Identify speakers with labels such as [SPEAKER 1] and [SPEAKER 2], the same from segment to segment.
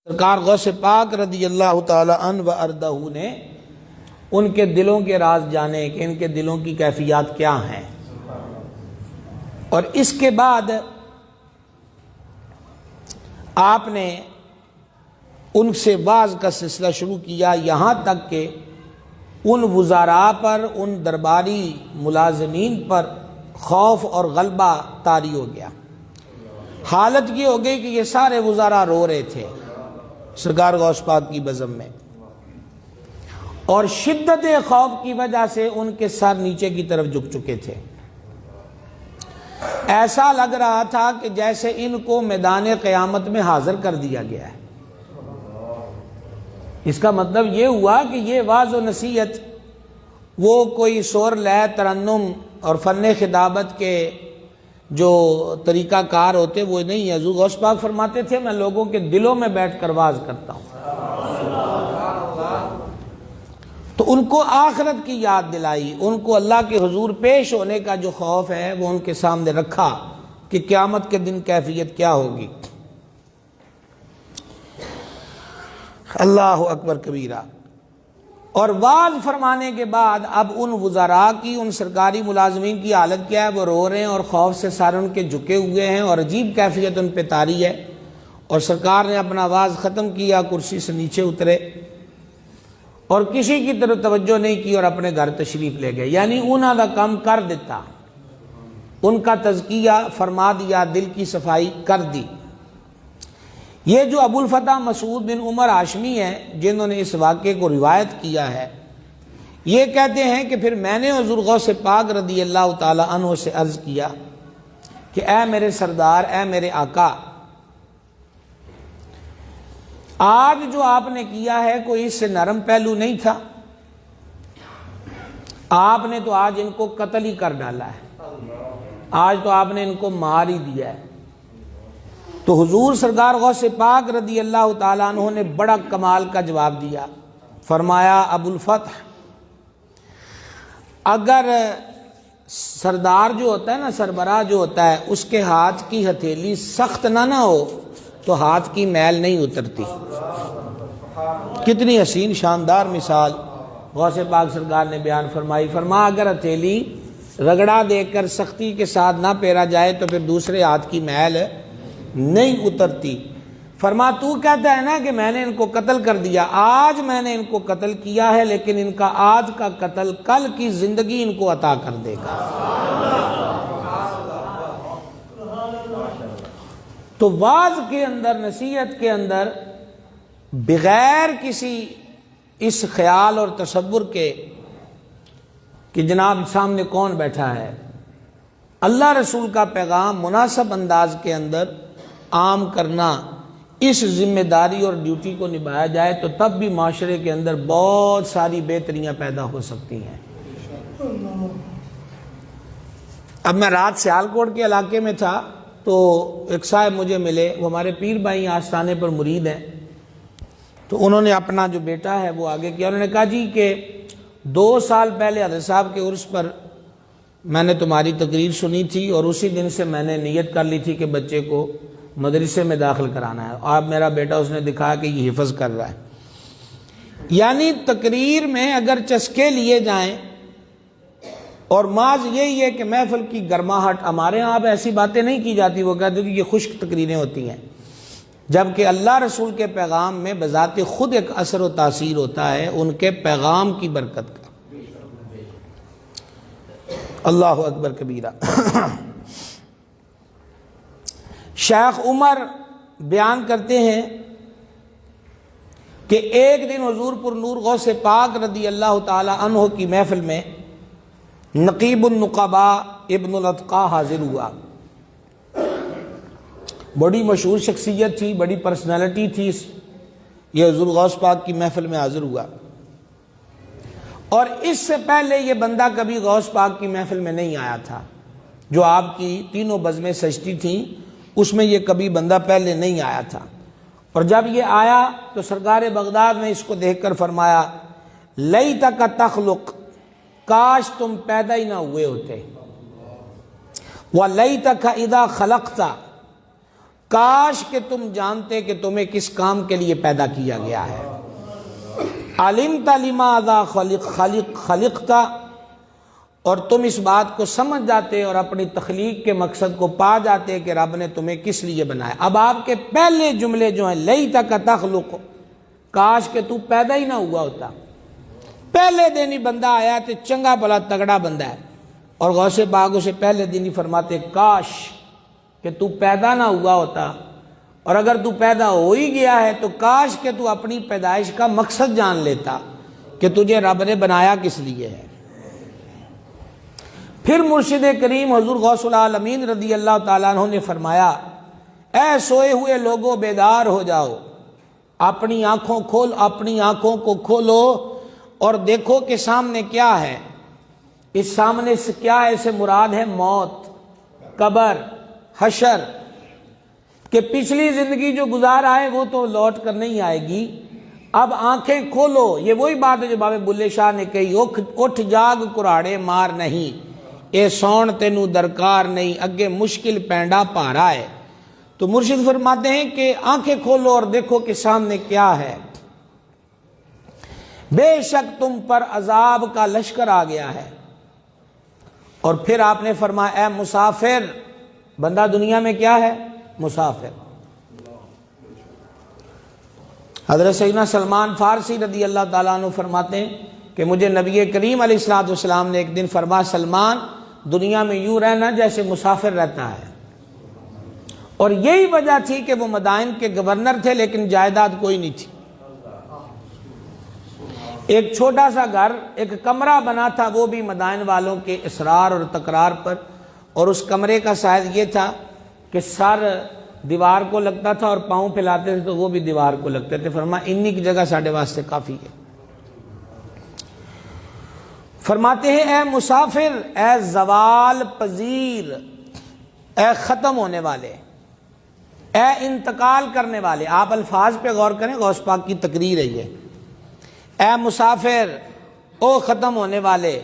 [SPEAKER 1] سرکار غوث پاک رضی اللہ تعالی عنہ و ارضہ نے ان کے دلوں کے راز جانے کہ ان کے دلوں کی کیفیات کیا ہیں، اور اس کے بعد آپ نے ان سے وعظ کا سلسلہ شروع کیا، یہاں تک کہ ان وزراء پر، ان درباری ملازمین پر خوف اور غلبہ طاری ہو گیا۔ حالت یہ ہو گئی کہ یہ سارے وزراء رو رہے تھے سرکار غوث پاک کی بزم میں، اور شدت خوف کی وجہ سے ان کے سر نیچے کی طرف جھک چکے تھے۔ ایسا لگ رہا تھا کہ جیسے ان کو میدان قیامت میں حاضر کر دیا گیا ہے۔ اس کا مطلب یہ ہوا کہ یہ وعظ و نصیحت وہ کوئی سور لے ترنم اور فن خطابت کے جو طریقہ کار ہوتے وہ نہیں ہے۔ حضور غوث پاک فرماتے تھے میں لوگوں کے دلوں میں بیٹھ کر وعظ کرتا ہوں۔ تو ان کو آخرت کی یاد دلائی، ان کو اللہ کے حضور پیش ہونے کا جو خوف ہے وہ ان کے سامنے رکھا کہ قیامت کے دن کیفیت کیا ہوگی۔ اللہ اکبر کبیرہ۔ اور وعظ فرمانے کے بعد اب ان وزراء کی، ان سرکاری ملازمین کی حالت کیا ہے؟ وہ رو رہے ہیں اور خوف سے سارے ان کے جھکے ہوئے ہیں اور عجیب کیفیت ان پہ طاری ہے۔ اور سرکار نے اپنا وعظ ختم کیا، کرسی سے نیچے اترے اور کسی کی طرف توجہ نہیں کی اور اپنے گھر تشریف لے گئے، یعنی انہاں دا کام کر دیتا، ان کا تزکیہ فرما دیا، دل کی صفائی کر دی۔ یہ جو ابو الفتح مسعود بن عمر ہاشمی ہیں جنہوں نے اس واقعے کو روایت کیا ہے، یہ کہتے ہیں کہ پھر میں نے حضور غوث پاک رضی اللہ تعالی عنہ سے عرض کیا کہ اے میرے سردار، اے میرے آقا، آج جو آپ نے کیا ہے کوئی اس سے نرم پہلو نہیں تھا، آپ نے تو آج ان کو قتل ہی کر ڈالا ہے، آج تو آپ نے ان کو مار ہی دیا ہے۔ تو حضور سرکار غوث پاک رضی اللہ تعالیٰ عنہ نے بڑا کمال کا جواب دیا، فرمایا ابو الفتح، اگر سردار جو ہوتا ہے نا، سربراہ جو ہوتا ہے، اس کے ہاتھ کی ہتھیلی سخت نہ ہو تو ہاتھ کی میل نہیں اترتی۔ کتنی حسین شاندار مثال غوث پاک سرکار نے بیان فرمائی۔ فرمایا اگر ہتھیلی رگڑا دے کر سختی کے ساتھ نہ پیرا جائے تو پھر دوسرے ہاتھ کی میل نہیں اترتی۔ فرما تو کہتا ہے نا کہ میں نے ان کو قتل کر دیا، آج میں نے ان کو قتل کیا ہے، لیکن ان کا آج کا قتل کل کی زندگی ان کو عطا کر دے گا۔ تو وعظ کے اندر، نصیحت کے اندر، بغیر کسی اس خیال اور تصور کے کہ جناب سامنے کون بیٹھا ہے، اللہ رسول کا پیغام مناسب انداز کے اندر عام کرنا، اس ذمہ داری اور ڈیوٹی کو نبھایا جائے تو تب بھی معاشرے کے اندر بہت ساری بہتریاں پیدا ہو سکتی ہیں۔ اب میں رات سیالکوٹ کے علاقے میں تھا تو ایک صاحب مجھے ملے، وہ ہمارے پیر بھائی آستانے پر مرید ہیں، تو انہوں نے اپنا جو بیٹا ہے وہ آگے کیا، انہوں نے کہا جی کہ 2 سال پہلے حضرت صاحب کے عرس پر میں نے تمہاری تقریر سنی تھی اور اسی دن سے میں نے نیت کر لی تھی کہ بچے کو مدرسے میں داخل کرانا ہے، آپ میرا بیٹا اس نے دکھایا کہ یہ حفظ کر رہا ہے۔ یعنی تقریر میں اگر چسکے لیے جائیں اور محض یہی ہے کہ محفل کی گرماہٹ، ہمارے ہاں اب ایسی باتیں نہیں کی جاتی، وہ کہتے ہیں کہ یہ خشک تقریریں ہوتی ہیں، جبکہ اللہ رسول کے پیغام میں بذات خود ایک اثر و تاثیر ہوتا ہے ان کے پیغام کی برکت کا۔ اللہ اکبر کبیرہ۔ شیخ عمر بیان کرتے ہیں کہ ایک دن حضور پر نور غوث پاک رضی اللہ تعالی عنہ کی محفل میں نقیب النقباء ابن الاتقاء حاضر ہوا۔ بڑی مشہور شخصیت تھی، بڑی پرسنالٹی تھی، یہ حضور غوث پاک کی محفل میں حاضر ہوا، اور اس سے پہلے یہ بندہ کبھی غوث پاک کی محفل میں نہیں آیا تھا۔ جو آپ کی تینوں بزمیں سجتی تھیں اس میں یہ کبھی بندہ پہلے نہیں آیا تھا، اور جب یہ آیا تو سرکار بغداد نے اس کو دیکھ کر فرمایا لیتک تخلق، کاش تم پیدا ہی نہ ہوئے ہوتے، ولیتک اذا خلقت، کاش کہ تم جانتے کہ تمہیں کس کام کے لیے پیدا کیا گیا ہے۔ علمت لماذا خلقت، اور تم اس بات کو سمجھ جاتے اور اپنی تخلیق کے مقصد کو پا جاتے کہ رب نے تمہیں کس لیے بنایا۔ اب آپ کے پہلے جملے جو ہیں لیتک تخلق، کاش کہ تو پیدا ہی نہ ہوا ہوتا۔ پہلے دن ہی بندہ آیا تو چنگا بھلا تگڑا بندہ ہے، اور غوث پاک اسے پہلے دن ہی فرماتے کاش کہ تو پیدا نہ ہوا ہوتا، اور اگر تو پیدا ہو ہی گیا ہے تو کاش کہ تو اپنی پیدائش کا مقصد جان لیتا کہ تجھے رب نے بنایا کس لیے ہے۔ پھر مرشد کریم حضور غوث العالمین رضی اللہ تعالیٰ عنہ نے فرمایا اے سوئے ہوئے لوگوں بیدار ہو جاؤ، اپنی آنکھوں کو کھولو اور دیکھو کہ سامنے کیا ہے۔ اس سامنے سے کیا ہے؟ اسے مراد ہے موت، قبر، حشر، کہ پچھلی زندگی جو گزار آئے وہ تو لوٹ کر نہیں آئے گی۔ اب آنکھیں کھولو، یہ وہی بات ہے جو بابے بلے شاہ نے کہی، اٹھ جاگ کراڑے مار نہیں، اے سون تینوں درکار نہیں، اگے مشکل پینڈا پارا ہے۔ تو مرشد فرماتے ہیں کہ آنکھیں کھولو اور دیکھو کہ سامنے کیا ہے۔ بے شک تم پر عذاب کا لشکر آ گیا ہے۔ اور پھر آپ نے فرمایا اے مسافر، بندہ دنیا میں کیا ہے؟ مسافر۔ حضرت سیدنا سلمان فارسی رضی اللہ تعالیٰ عنہ فرماتے ہیں کہ مجھے نبی کریم علیہ الصلوۃ والسلام نے ایک دن فرمایا سلمان دنیا میں یوں رہنا جیسے مسافر رہتا ہے۔ اور یہی وجہ تھی کہ وہ مدائن کے گورنر تھے لیکن جائیداد کوئی نہیں تھی۔ ایک چھوٹا سا گھر، ایک کمرہ بنا تھا، وہ بھی مدائن والوں کے اصرار اور تکرار پر، اور اس کمرے کا سائز یہ تھا کہ سر دیوار کو لگتا تھا اور پاؤں پھیلاتے تھے تو وہ بھی دیوار کو لگتے تھے۔ فرمایا انی کی جگہ ساڑھے واسطے کافی ہے۔ فرماتے ہیں اے مسافر، اے زوال پذیر، اے ختم ہونے والے، اے انتقال کرنے والے۔ آپ الفاظ پہ غور کریں، غوث پاک کی تقریر ہے یہ۔ اے مسافر، او ختم ہونے والے،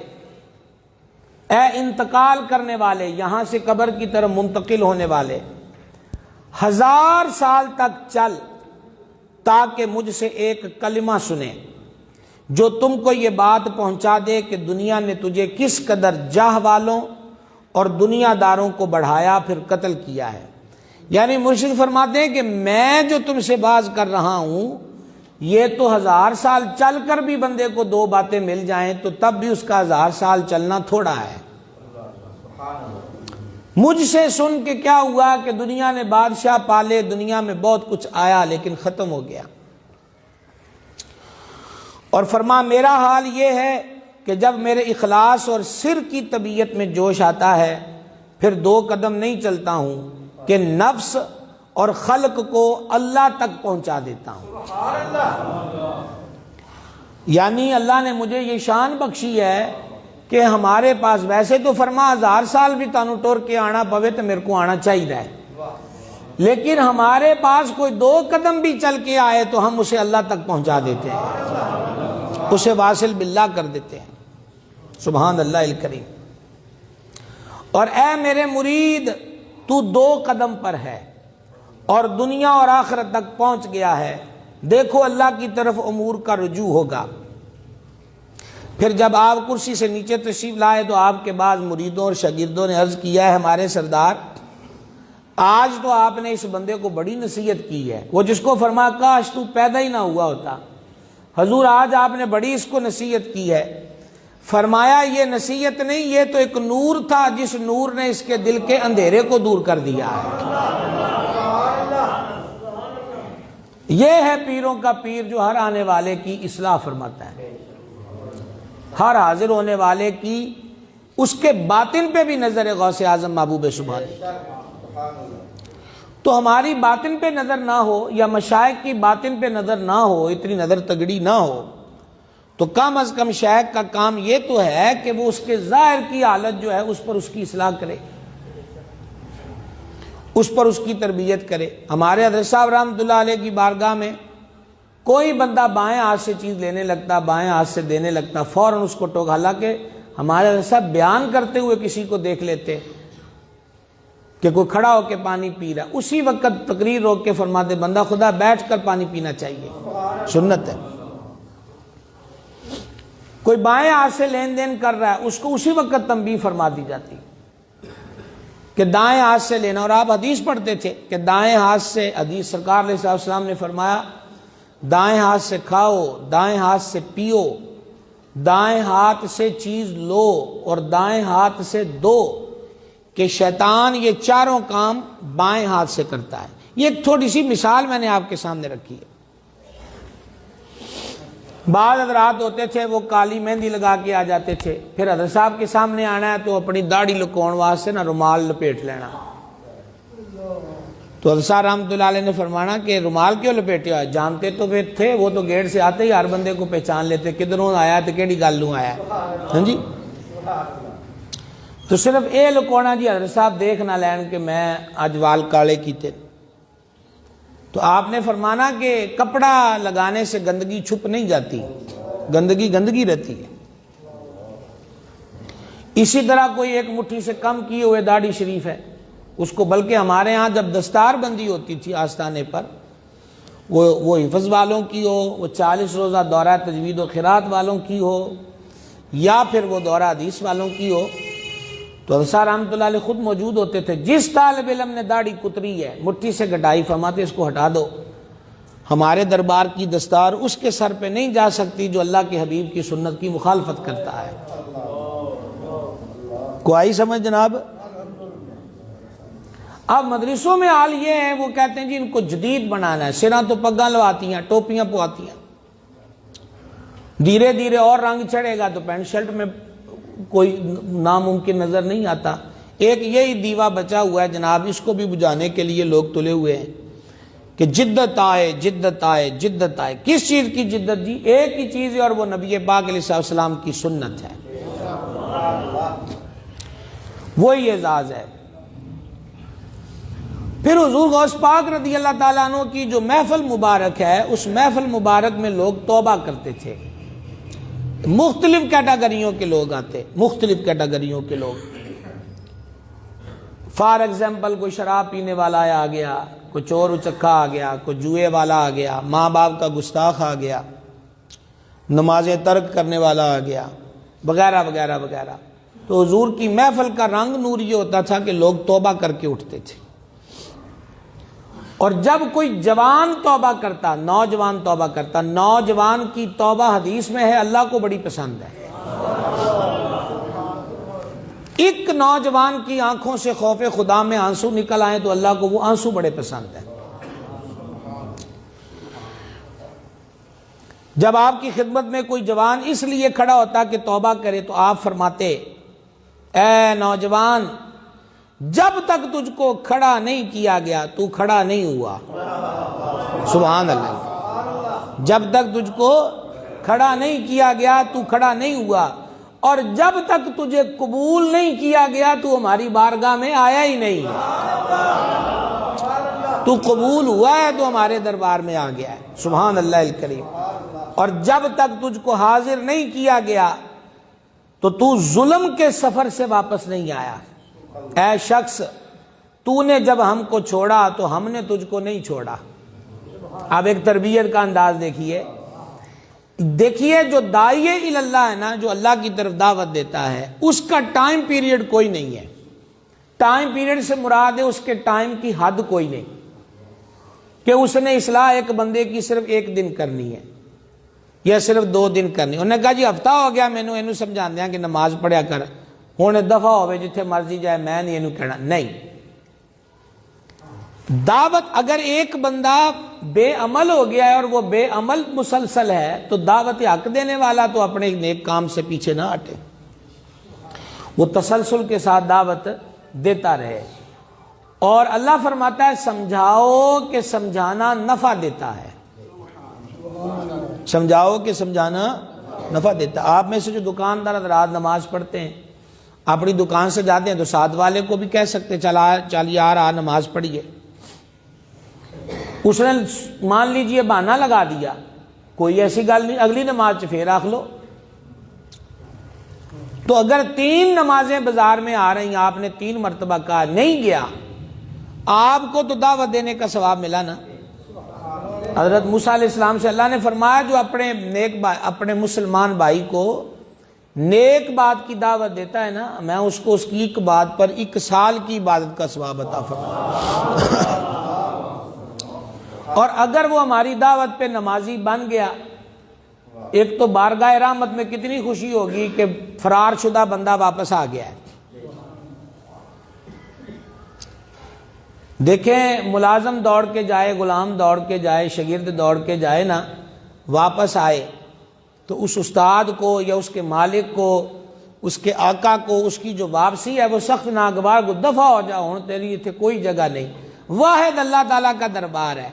[SPEAKER 1] اے انتقال کرنے والے، یہاں سے قبر کی طرف منتقل ہونے والے، 1000 سال تک چل تاکہ مجھ سے ایک کلمہ سنے جو تم کو یہ بات پہنچا دے کہ دنیا نے تجھے کس قدر جاہ والوں اور دنیا داروں کو بڑھایا پھر قتل کیا ہے۔ یعنی مرشد فرماتے ہیں کہ میں جو تم سے باز کر رہا ہوں یہ تو 1000 سال چل کر بھی بندے کو 2 باتیں مل جائیں تو تب بھی اس کا 1000 سال چلنا تھوڑا ہے۔ مجھ سے سن کے کیا ہوا کہ دنیا نے بادشاہ پالے، دنیا میں بہت کچھ آیا لیکن ختم ہو گیا۔ اور فرما میرا حال یہ ہے کہ جب میرے اخلاص اور سر کی طبیعت میں جوش آتا ہے پھر 2 قدم نہیں چلتا ہوں کہ نفس اور خلق کو اللہ تک پہنچا دیتا ہوں۔ یعنی اللہ نے مجھے یہ شان بخشی ہے کہ ہمارے پاس ویسے تو فرما 1000 سال بھی تانوں ٹور کے آنا پوے تو میرے کو آنا چاہیے ہے، لیکن ہمارے پاس کوئی 2 قدم بھی چل کے آئے تو ہم اسے اللہ تک پہنچا دیتے ہیں، اسے واصل باللہ کر دیتے ہیں۔ سبحان اللہ الکریم۔ اور اے میرے مرید، تو 2 قدم پر ہے اور دنیا اور آخرت تک پہنچ گیا ہے، دیکھو اللہ کی طرف امور کا رجوع ہوگا۔ پھر جب آپ کرسی سے نیچے تشریف لائے تو آپ کے بعض مریدوں اور شاگردوں نے عرض کیا ہے ہمارے سردار آج تو آپ نے اس بندے کو بڑی نصیحت کی ہے، وہ جس کو فرمایا کاش تو پیدا ہی نہ ہوا ہوتا، حضور آج آپ نے بڑی اس کو نصیحت کی ہے۔ فرمایا یہ نصیحت نہیں، یہ تو ایک نور تھا جس نور نے اس کے دل کے اندھیرے کو دور کر دیا ہے۔ یہ ہے پیروں کا پیر جو ہر آنے والے کی اصلاح فرماتا ہے، ہر حاضر ہونے والے کی اس کے باطن پہ بھی نظر ہے غوث اعظم محبوب سبحانی۔ تو ہماری باطن پہ نظر نہ ہو یا مشائخ کی باطن پہ نظر نہ ہو، اتنی نظر تگڑی نہ ہو، تو کم از کم شیخ کا کام یہ تو ہے کہ وہ اس کے ظاہر کی حالت جو ہے اس پر اس کی اصلاح کرے، اس پر اس کی تربیت کرے۔ ہمارے حضرت صاحب رحمۃ اللہ علیہ کی بارگاہ میں کوئی بندہ بائیں ہاتھ سے چیز لینے لگتا، بائیں ہاتھ سے دینے لگتا، فوراً اس کو ٹوک، حالانکہ ہمارے حضرت صاحب بیان کرتے ہوئے کسی کو دیکھ لیتے کہ کوئی کھڑا ہو کے پانی پی رہا ہے، اسی وقت تقریر روک کے فرماتے بندہ خدا بیٹھ کر پانی پینا چاہیے، سنت ہے۔ کوئی بائیں ہاتھ سے لین دین کر رہا ہے، اس کو اسی وقت تنبیہ فرما دی جاتی کہ دائیں ہاتھ سے لینا، اور آپ حدیث پڑھتے تھے کہ دائیں ہاتھ سے، حدیث سرکار علیہ السلام نے فرمایا دائیں ہاتھ سے کھاؤ، دائیں ہاتھ سے پیو، دائیں ہاتھ سے چیز لو اور دائیں ہاتھ سے دو، کہ شیطان یہ چاروں کام بائیں ہاتھ سے کرتا ہے۔ یہ ایک تھوڑی سی مثال میں نے آپ کے سامنے رکھی ہے۔ بعض حضرات ہوتے تھے وہ کالی مہندی لگا کے آ جاتے تھے، پھر حضرت صاحب کے سامنے آنا ہے تو اپنی داڑھی لکوڑ واسطے نا رومال لپیٹ لینا۔ تو حضرت صاحب رحمۃ اللہ علیہ نے فرمانا کہ رومال کیوں لپیٹے ہوا ہے؟ جانتے تو وہ تھے، وہ تو گیٹ سے آتے ہی ہر بندے کو پہچان لیتے کدھروں آیا تو کیڑی گالوں آیا، ہاں جی۔ تو صرف یہ لکونا جی حضرت صاحب دیکھ نہ لین کہ میں اج وال کالے کیتے۔ تو آپ نے فرمانا کہ کپڑا لگانے سے گندگی چھپ نہیں جاتی، گندگی گندگی رہتی ہے۔ اسی طرح کوئی ایک مٹھی سے کم کیے ہوئے داڑھی شریف ہے، اس کو بلکہ ہمارے ہاں جب دستار بندی ہوتی تھی آستانے پر، وہ حفظ والوں کی ہو، وہ 40 روزہ دورہ تجوید و قرات والوں کی ہو، یا پھر وہ دورہ حدیث والوں کی ہو، تو حضرت صاحب رحمۃ اللہ علیہ خود موجود ہوتے تھے۔ جس طالب علم نے داڑھی کتری ہے مٹھی سے گڈائی، فرماتے اس کو ہٹا دو، ہمارے دربار کی دستار اس کے سر پہ نہیں جا سکتی جو اللہ کے حبیب کی سنت کی مخالفت کرتا ہے۔ کو آئی سمجھ جناب؟ اب مدرسوں میں حال یہ ہے، وہ کہتے ہیں جی ان کو جدید بنانا ہے، سراں تو پگاں لواتی ہیں، ٹوپیاں پواتی ہیں، دھیرے دھیرے اور رنگ چڑھے گا تو پینٹ شرٹ میں کوئی ناممکن نظر نہیں آتا۔ ایک یہی دیوا بچا ہوا ہے جناب، اس کو بھی بجھانے کے لیے لوگ تلے ہوئے ہیں کہ جدت آئے جدت آئے جدت آئے۔ کس چیز کی جدت جی؟ ایک ہی چیز ہے اور وہ نبی پاک علیہ السلام کی سنت ہے، وہی اعزاز ہے۔ پھر حضور غوث پاک رضی اللہ تعالیٰ عنہ کی جو محفل مبارک ہے، اس محفل مبارک میں لوگ توبہ کرتے تھے، مختلف کیٹاگریوں کے لوگ آتے، مختلف کیٹاگریوں کے لوگ۔ فار ایگزامپل کوئی شراب پینے والا آ گیا، کوئی چور اچکا آ گیا، کوئی جوئے والا آ گیا، ماں باپ کا گستاخ آ گیا، نمازیں ترک کرنے والا آ گیا، وغیرہ وغیرہ وغیرہ۔ تو حضور کی محفل کا رنگ نور یہ ہوتا تھا کہ لوگ توبہ کر کے اٹھتے تھے، اور جب کوئی جوان توبہ کرتا، نوجوان توبہ کرتا، نوجوان کی توبہ حدیث میں ہے اللہ کو بڑی پسند ہے۔ ایک نوجوان کی آنکھوں سے خوف خدا میں آنسو نکل آئے تو اللہ کو وہ آنسو بڑے پسند ہیں۔ جب آپ کی خدمت میں کوئی جوان اس لیے کھڑا ہوتا کہ توبہ کرے تو آپ فرماتے اے نوجوان، جب تک تجھ کو کھڑا نہیں کیا گیا تو کھڑا نہیں ہوا۔ سبحان اللہ۔ جب تک تجھ کو کھڑا نہیں کیا گیا تو کھڑا نہیں ہوا، اور جب تک تجھے قبول نہیں کیا گیا تو ہماری بارگاہ میں آیا ہی نہیں۔ تو قبول ہوا ہے تو ہمارے دربار میں آ گیا ہے، سبحان اللہ الکریم۔ اور جب تک تجھ کو حاضر نہیں کیا گیا تو ظلم کے سفر سے واپس نہیں آیا۔ اے شخص، تو نے جب ہم کو چھوڑا تو ہم نے تجھ کو نہیں چھوڑا۔ اب ایک تربیت کا انداز دیکھیے جو داعیہ الی اللہ ہے نا، جو اللہ کی طرف دعوت دیتا ہے، اس کا ٹائم پیریڈ کوئی نہیں ہے۔ ٹائم پیریڈ سے مراد ہے اس کے ٹائم کی حد کوئی نہیں کہ اس نے اصلاح ایک بندے کی صرف 1 دن کرنی ہے یا صرف 2 دن کرنی۔ انہوں نے کہا جی ہفتہ ہو گیا مینوں اینو سمجھا دیا کہ نماز پڑھیا کر، ہوں دفعہ ہوئے جتھے مرضی جائے، میں نہیں اینو کہنا۔ نہیں، دعوت اگر ایک بندہ بے عمل ہو گیا ہے اور وہ بے عمل مسلسل ہے تو دعوت حق دینے والا تو اپنے نیک کام سے پیچھے نہ ہٹے، وہ تسلسل کے ساتھ دعوت دیتا رہے۔ اور اللہ فرماتا ہے سمجھاؤ کہ سمجھانا نفع دیتا ہے، سمجھاؤ کہ سمجھانا نفع دیتا ہے۔ آپ میں سے جو دکاندار حضرات نماز پڑھتے ہیں، اپنی دکان سے جاتے ہیں تو ساتھ والے کو بھی کہہ سکتے چل یار آ نماز پڑھیے۔ اس نے مان لیجئے بہانہ لگا دیا، کوئی ایسی گل نہیں، اگلی نماز پھر آخ لو۔ تو اگر 3 نمازیں بازار میں آ رہی ہیں، آپ نے 3 مرتبہ کہا نہیں گیا آپ کو تو دعوت دینے کا ثواب ملا نا۔ حضرت موسیٰ علیہ السلام سے اللہ نے فرمایا جو اپنے مسلمان بھائی کو نیک بات کی دعوت دیتا ہے نا، میں اس کو اس کی ایک بات پر 1 سال کی عبادت کا ثواب عطا فرماؤں۔ اور اگر وہ ہماری دعوت پہ نمازی بن گیا، ایک تو بارگاہ رحمت میں کتنی خوشی ہوگی کہ فرار شدہ بندہ واپس آ گیا ہے۔ دیکھیں ملازم دوڑ کے جائے، غلام دوڑ کے جائے، شاگرد دوڑ کے جائے نا، واپس آئے تو اس استاد کو یا اس کے مالک کو، اس کے آقا کو، اس کی جو واپسی ہے وہ سخت ناگوار کو دفع ہو جا، ہوں تیری اتنے کوئی جگہ نہیں۔ واحد اللہ تعالیٰ کا دربار ہے،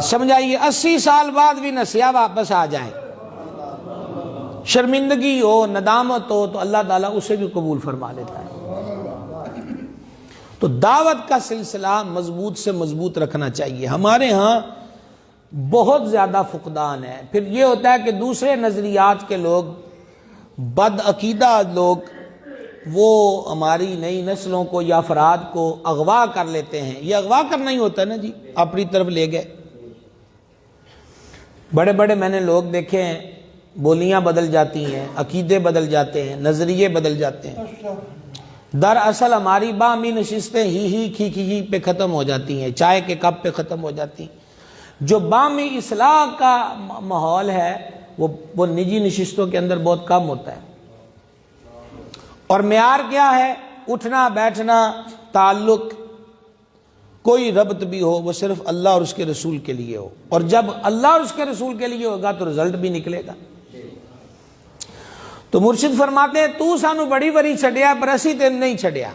[SPEAKER 1] سمجھائیے 80 سال بعد بھی نسیہ واپس آ جائیں، شرمندگی ہو، ندامت ہو، تو اللہ تعالیٰ اسے بھی قبول فرما لیتا ہے۔ تو دعوت کا سلسلہ مضبوط سے مضبوط رکھنا چاہیے۔ ہمارے ہاں بہت زیادہ فقدان ہے۔ پھر یہ ہوتا ہے کہ دوسرے نظریات کے لوگ، بد عقیدہ لوگ، وہ ہماری نئی نسلوں کو یا افراد کو اغوا کر لیتے ہیں۔ یہ اغوا کرنا ہی ہوتا ہے نا جی، اپنی طرف لے گئے۔ بڑے بڑے میں نے لوگ دیکھے ہیں، بولیاں بدل جاتی ہیں، عقیدے بدل جاتے ہیں، نظریے بدل جاتے ہیں۔ دراصل ہماری باہمی نشستیں ہی پہ ختم ہو جاتی ہیں، چائے کے کپ پہ ختم ہو جاتی ہیں۔ جو باہمی اصلاح کا ماحول ہے وہ نجی نشستوں کے اندر بہت کم ہوتا ہے۔ اور معیار کیا ہے؟ اٹھنا بیٹھنا، تعلق، کوئی ربط بھی ہو وہ صرف اللہ اور اس کے رسول کے لیے ہو، اور جب اللہ اور اس کے رسول کے لیے ہوگا تو رزلٹ بھی نکلے گا۔ تو مرشد فرماتے ہیں تو سانو بڑی بڑی چھڑیا پر اسی تین نہیں چھڑیا۔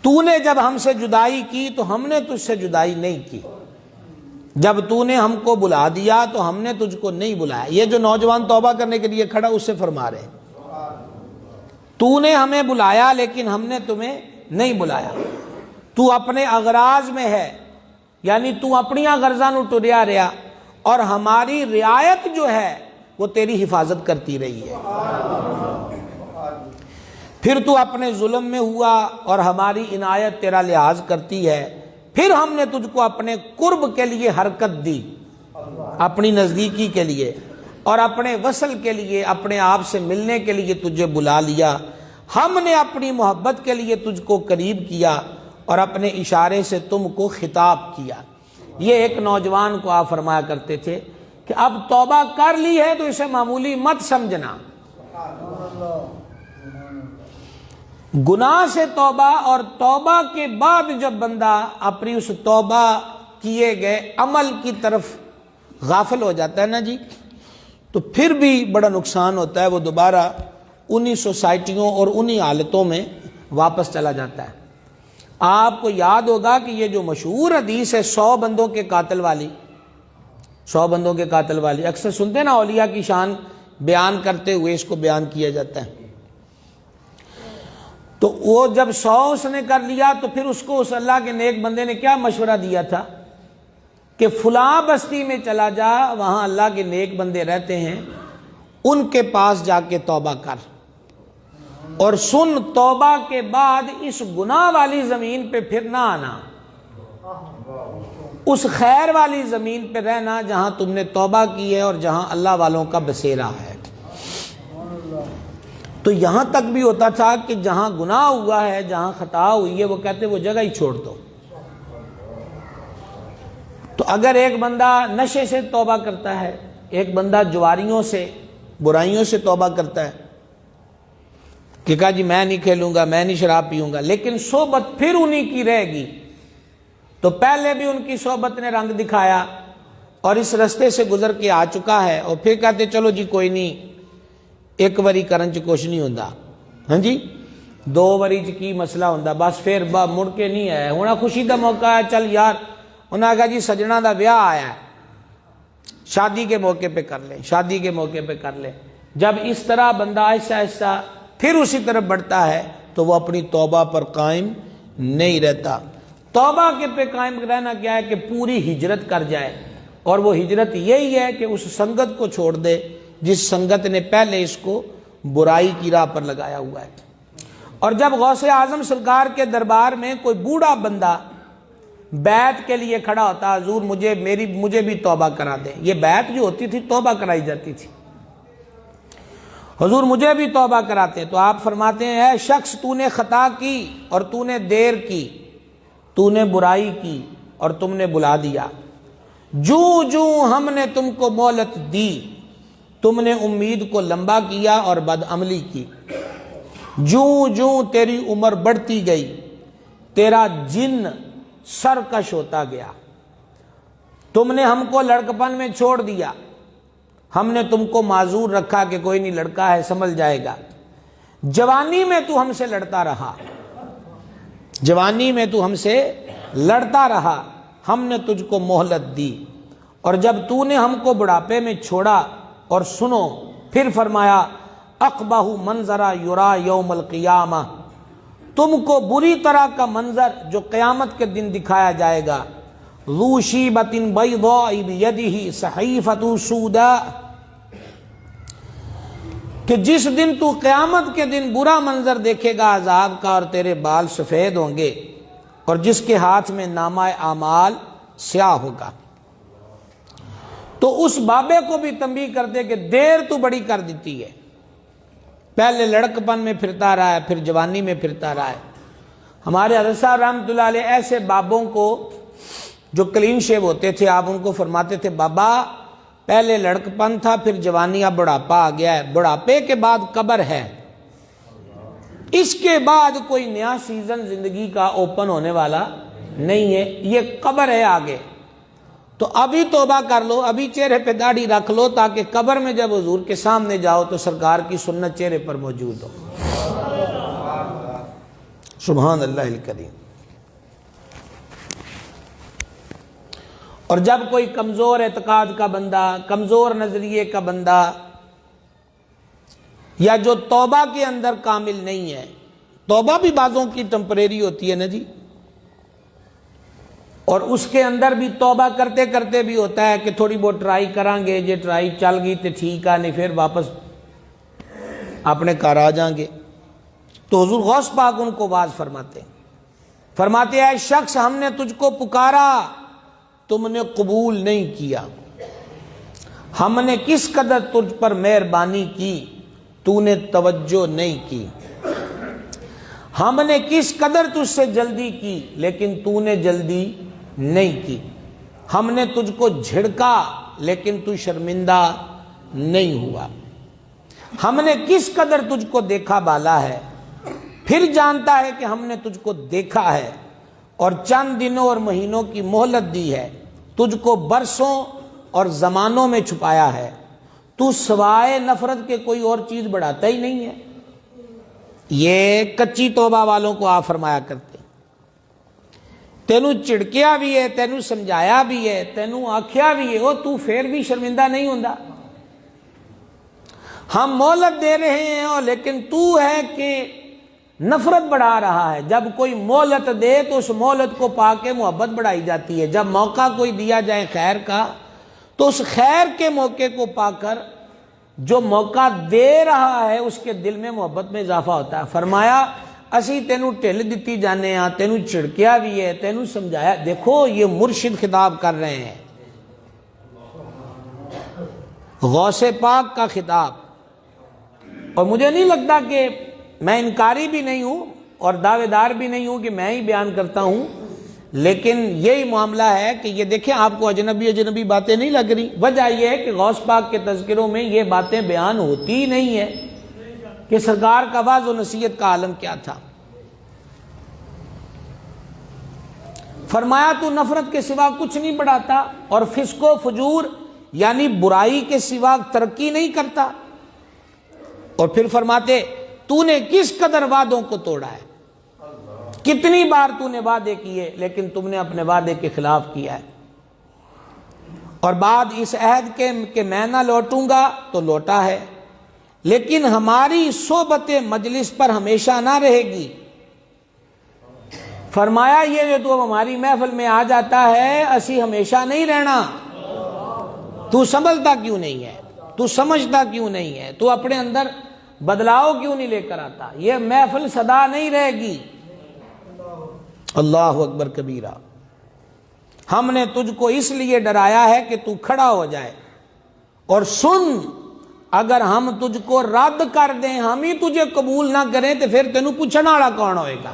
[SPEAKER 1] تو نے جب ہم سے جدائی کی تو ہم نے تجھ سے جدائی نہیں کی، جب تو نے ہم کو بلا دیا تو ہم نے تجھ کو نہیں بلایا۔ یہ جو نوجوان توبہ کرنے کے لیے کھڑا اس سے فرما رہے ہیں تو نے ہمیں بلایا لیکن ہم نے تمہیں نہیں بلایا۔ تو اپنے اغراض میں ہے، یعنی تو اپنی غرضاں نو ٹریا رہا، اور ہماری رعایت جو ہے وہ تیری حفاظت کرتی رہی ہے۔ پھر تو اپنے ظلم میں ہوا اور ہماری عنایت تیرا لحاظ کرتی ہے، پھر ہم نے تجھ کو اپنے قرب کے لیے حرکت دی، اپنی نزدیکی کے لیے، اور اپنے وصل کے لیے، اپنے آپ سے ملنے کے لیے تجھے بلا لیا۔ ہم نے اپنی محبت کے لیے تجھ کو قریب کیا اور اپنے اشارے سے تم کو خطاب کیا۔ یہ ایک نوجوان کو آپ فرمایا کرتے تھے کہ اب توبہ کر لی ہے تو اسے معمولی مت سمجھنا۔ گناہ سے توبہ، اور توبہ کے بعد جب بندہ اپنی اس توبہ کیے گئے عمل کی طرف غافل ہو جاتا ہے نا جی، تو پھر بھی بڑا نقصان ہوتا ہے، وہ دوبارہ انہی سوسائٹیوں اور انہی حالتوں میں واپس چلا جاتا ہے۔ آپ کو یاد ہوگا کہ یہ جو مشہور حدیث ہے 100 بندوں کے قاتل والی، 100 بندوں کے قاتل والی، اکثر سنتے ہیں نا اولیاء کی شان بیان کرتے ہوئے اس کو بیان کیا جاتا ہے۔ تو وہ جب 100 اس نے کر لیا تو پھر اس کو اس اللہ کے نیک بندے نے کیا مشورہ دیا تھا کہ فلاں بستی میں چلا جا، وہاں اللہ کے نیک بندے رہتے ہیں، ان کے پاس جا کے توبہ کر، اور سن توبہ کے بعد اس گناہ والی زمین پہ پھر نہ آنا، اس خیر والی زمین پہ رہنا جہاں تم نے توبہ کی ہے اور جہاں اللہ والوں کا بسیرا ہے۔ تو یہاں تک بھی ہوتا تھا کہ جہاں گناہ ہوا ہے، جہاں خطا ہوئی ہے، وہ کہتے وہ جگہ ہی چھوڑ دو۔ تو اگر ایک بندہ نشے سے توبہ کرتا ہے، ایک بندہ جواریوں سے، برائیوں سے توبہ کرتا ہے کہ کہا جی میں نہیں کھیلوں گا، میں نہیں شراب پیوں گا، لیکن صحبت پھر انہی کی رہے گی، تو پہلے بھی ان کی صحبت نے رنگ دکھایا اور اس رستے سے گزر کے آ چکا ہے، اور پھر کہتے چلو جی کوئی نہیں، ایک وری کرن چ کچھ نہیں ہوندا، ہاں جی 2 وری چ کی مسئلہ ہوندا، بس پھر مڑ کے نہیں آیا، ہونا خوشی دا موقع ہے، چل یار انہوں نے کہا جی سجنہ دا بیاہ آیا ہے، شادی کے موقع پہ کر لیں، شادی کے موقع پہ کر لیں۔ جب اس طرح بندہ آہستہ آہستہ پھر اسی طرف بڑھتا ہے تو وہ اپنی توبہ پر قائم نہیں رہتا۔ توبہ کے پہ قائم رہنا کیا ہے کہ پوری ہجرت کر جائے، اور وہ ہجرت یہی ہے کہ اس سنگت کو چھوڑ دے جس سنگت نے پہلے اس کو برائی کی راہ پر لگایا ہوا ہے۔ اور جب غوث اعظم سرکار کے دربار میں کوئی بوڑھا بندہ بیعت کے لیے کھڑا ہوتا، حضور مجھے بھی توبہ کرا دیں، یہ بیعت جو ہوتی تھی توبہ کرائی جاتی تھی، حضور مجھے بھی توبہ کراتے، تو آپ فرماتے ہیں اے شخص تو نے خطا کی اور تو نے دیر کی، تو نے برائی کی اور تم نے بلا دیا، جو ہم نے تم کو مہلت دی تم نے امید کو لمبا کیا اور بدعملی کی، جو تیری عمر بڑھتی گئی تیرا جن سرکش ہوتا گیا، تم نے ہم کو لڑکپن میں چھوڑ دیا، ہم نے تم کو معذور رکھا کہ کوئی نہیں لڑکا ہے سنبھل جائے گا، جوانی میں تو ہم سے لڑتا رہا، جوانی میں تو ہم سے لڑتا رہا، ہم نے تجھ کو مہلت دی، اور جب تو نے ہم کو بڑھاپے میں چھوڑا، اور سنو پھر فرمایا اقبح منظرا یرا یوم القیامہ، تم کو بری طرح کا منظر جو قیامت کے دن دکھایا جائے گا، ذو شیبۃ بیضاء بیدہ صحیفۃ سوداء، کہ جس دن تو قیامت کے دن برا منظر دیکھے گا عذاب کا اور تیرے بال سفید ہوں گے، اور جس کے ہاتھ میں نامہ اعمال سیاہ ہوگا۔ تو اس بابے کو بھی تنبیہ کرتے کہ دیر تو بڑی کر دیتی ہے، پہلے لڑکپن میں پھرتا رہا ہے پھر جوانی میں پھرتا رہا ہے۔ ہمارے حضرت صاحب رحمۃ اللہ علیہ ایسے بابوں کو جو کلین شیو ہوتے تھے، آپ ان کو فرماتے تھے بابا پہلے لڑکپن تھا پھر جوانی، اب بڑھاپا آ گیا ہے، بڑھاپے کے بعد قبر ہے، اس کے بعد کوئی نیا سیزن زندگی کا اوپن ہونے والا نہیں ہے، یہ قبر ہے آگے، تو ابھی توبہ کر لو، ابھی چہرے پہ داڑھی رکھ لو تاکہ قبر میں جب حضور کے سامنے جاؤ تو سرکار کی سنت چہرے پر موجود ہو۔ سبحان اللہ الکریم۔ اور جب کوئی کمزور اعتقاد کا بندہ، کمزور نظریے کا بندہ، یا جو توبہ کے اندر کامل نہیں ہے، توبہ بھی بعضوں کی ٹمپریری ہوتی ہے نا جی، اور اس کے اندر بھی توبہ کرتے کرتے بھی ہوتا ہے کہ تھوڑی بہت ٹرائی کریں گے، جے ٹرائی چل گئی تو ٹھیک ہے، نہیں پھر واپس اپنے گھر آ جائیں گے، تو حضور غوث پاک ان کو واز فرماتے اے شخص ہم نے تجھ کو پکارا تم نے قبول نہیں کیا، ہم نے کس قدر تجھ پر مہربانی کی تو نے توجہ نہیں کی، ہم نے کس قدر تجھ سے جلدی کی لیکن تو نے جلدی نہیں کی، ہم نے تجھ کو جھڑکا لیکن تو شرمندہ نہیں ہوا، ہم نے کس قدر تجھ کو دیکھا بالا ہے، پھر جانتا ہے کہ ہم نے تجھ کو دیکھا ہے اور چند دنوں اور مہینوں کی مہلت دی ہے، تجھ کو برسوں اور زمانوں میں چھپایا ہے، تو سوائے نفرت کے کوئی اور چیز بڑھاتا ہی نہیں ہے۔ یہ کچی توبہ والوں کو آپ فرمایا کرتے، تینوں چڑکیا بھی ہے، تینوں سمجھایا بھی ہے، تینوں آکھیا بھی ہے، وہ تو پھر بھی شرمندہ نہیں ہوندا، ہم مہلت دے رہے ہیں اور لیکن تو ہے کہ نفرت بڑھا رہا ہے، جب کوئی مہلت دے تو اس مہلت کو پا کے محبت بڑھائی جاتی ہے، جب موقع کوئی دیا جائے خیر کا تو اس خیر کے موقع کو پا کر جو موقع دے رہا ہے اس کے دل میں محبت میں اضافہ ہوتا ہے۔ فرمایا اسی تینوں ٹھل دیتی جانے ہاں، تینوں چھڑکیا بھی ہے، تینوں سمجھایا، دیکھو یہ مرشد خطاب کر رہے ہیں، غوث پاک کا خطاب۔ اور مجھے نہیں لگتا کہ میں انکاری بھی نہیں ہوں اور دعوے دار بھی نہیں ہوں کہ میں ہی بیان کرتا ہوں، لیکن یہی معاملہ ہے کہ یہ دیکھیں آپ کو اجنبی باتیں نہیں لگ رہی، وجہ یہ ہے کہ غوث پاک کے تذکروں میں یہ باتیں بیان ہوتی ہی نہیں ہے کہ سرکار کا واعظ و نصیحت کا عالم کیا تھا۔ فرمایا تو نفرت کے سوا کچھ نہیں بڑھاتا اور فسق و فجور یعنی برائی کے سوا ترقی نہیں کرتا، اور پھر فرماتے تو نے کس قدر وعدوں کو توڑا ہے، کتنی بار تو نے وعدے کیے لیکن تم نے اپنے وعدے کے خلاف کیا ہے، اور بعد اس عہد کے کہ میں نہ لوٹوں گا تو لوٹا ہے، لیکن ہماری صحبت مجلس پر ہمیشہ نہ رہے گی۔ فرمایا یہ جو تو ہماری محفل میں آ جاتا ہے اسی ہمیشہ نہیں رہنا، تو سنبھلتا کیوں نہیں ہے، تو سمجھتا کیوں نہیں ہے، تو اپنے اندر بدلاؤ کیوں نہیں لے کر آتا؟ یہ محفل صدا نہیں رہے گی۔ اللہ اکبر کبیرہ۔ ہم نے تجھ کو اس لیے ڈرایا ہے کہ تو کھڑا ہو جائے، اور سن، اگر ہم تجھ کو رد کر دیں، ہم ہی تجھے قبول نہ کریں، تو پھر تینوں پوچھنا والا کون ہوئے گا؟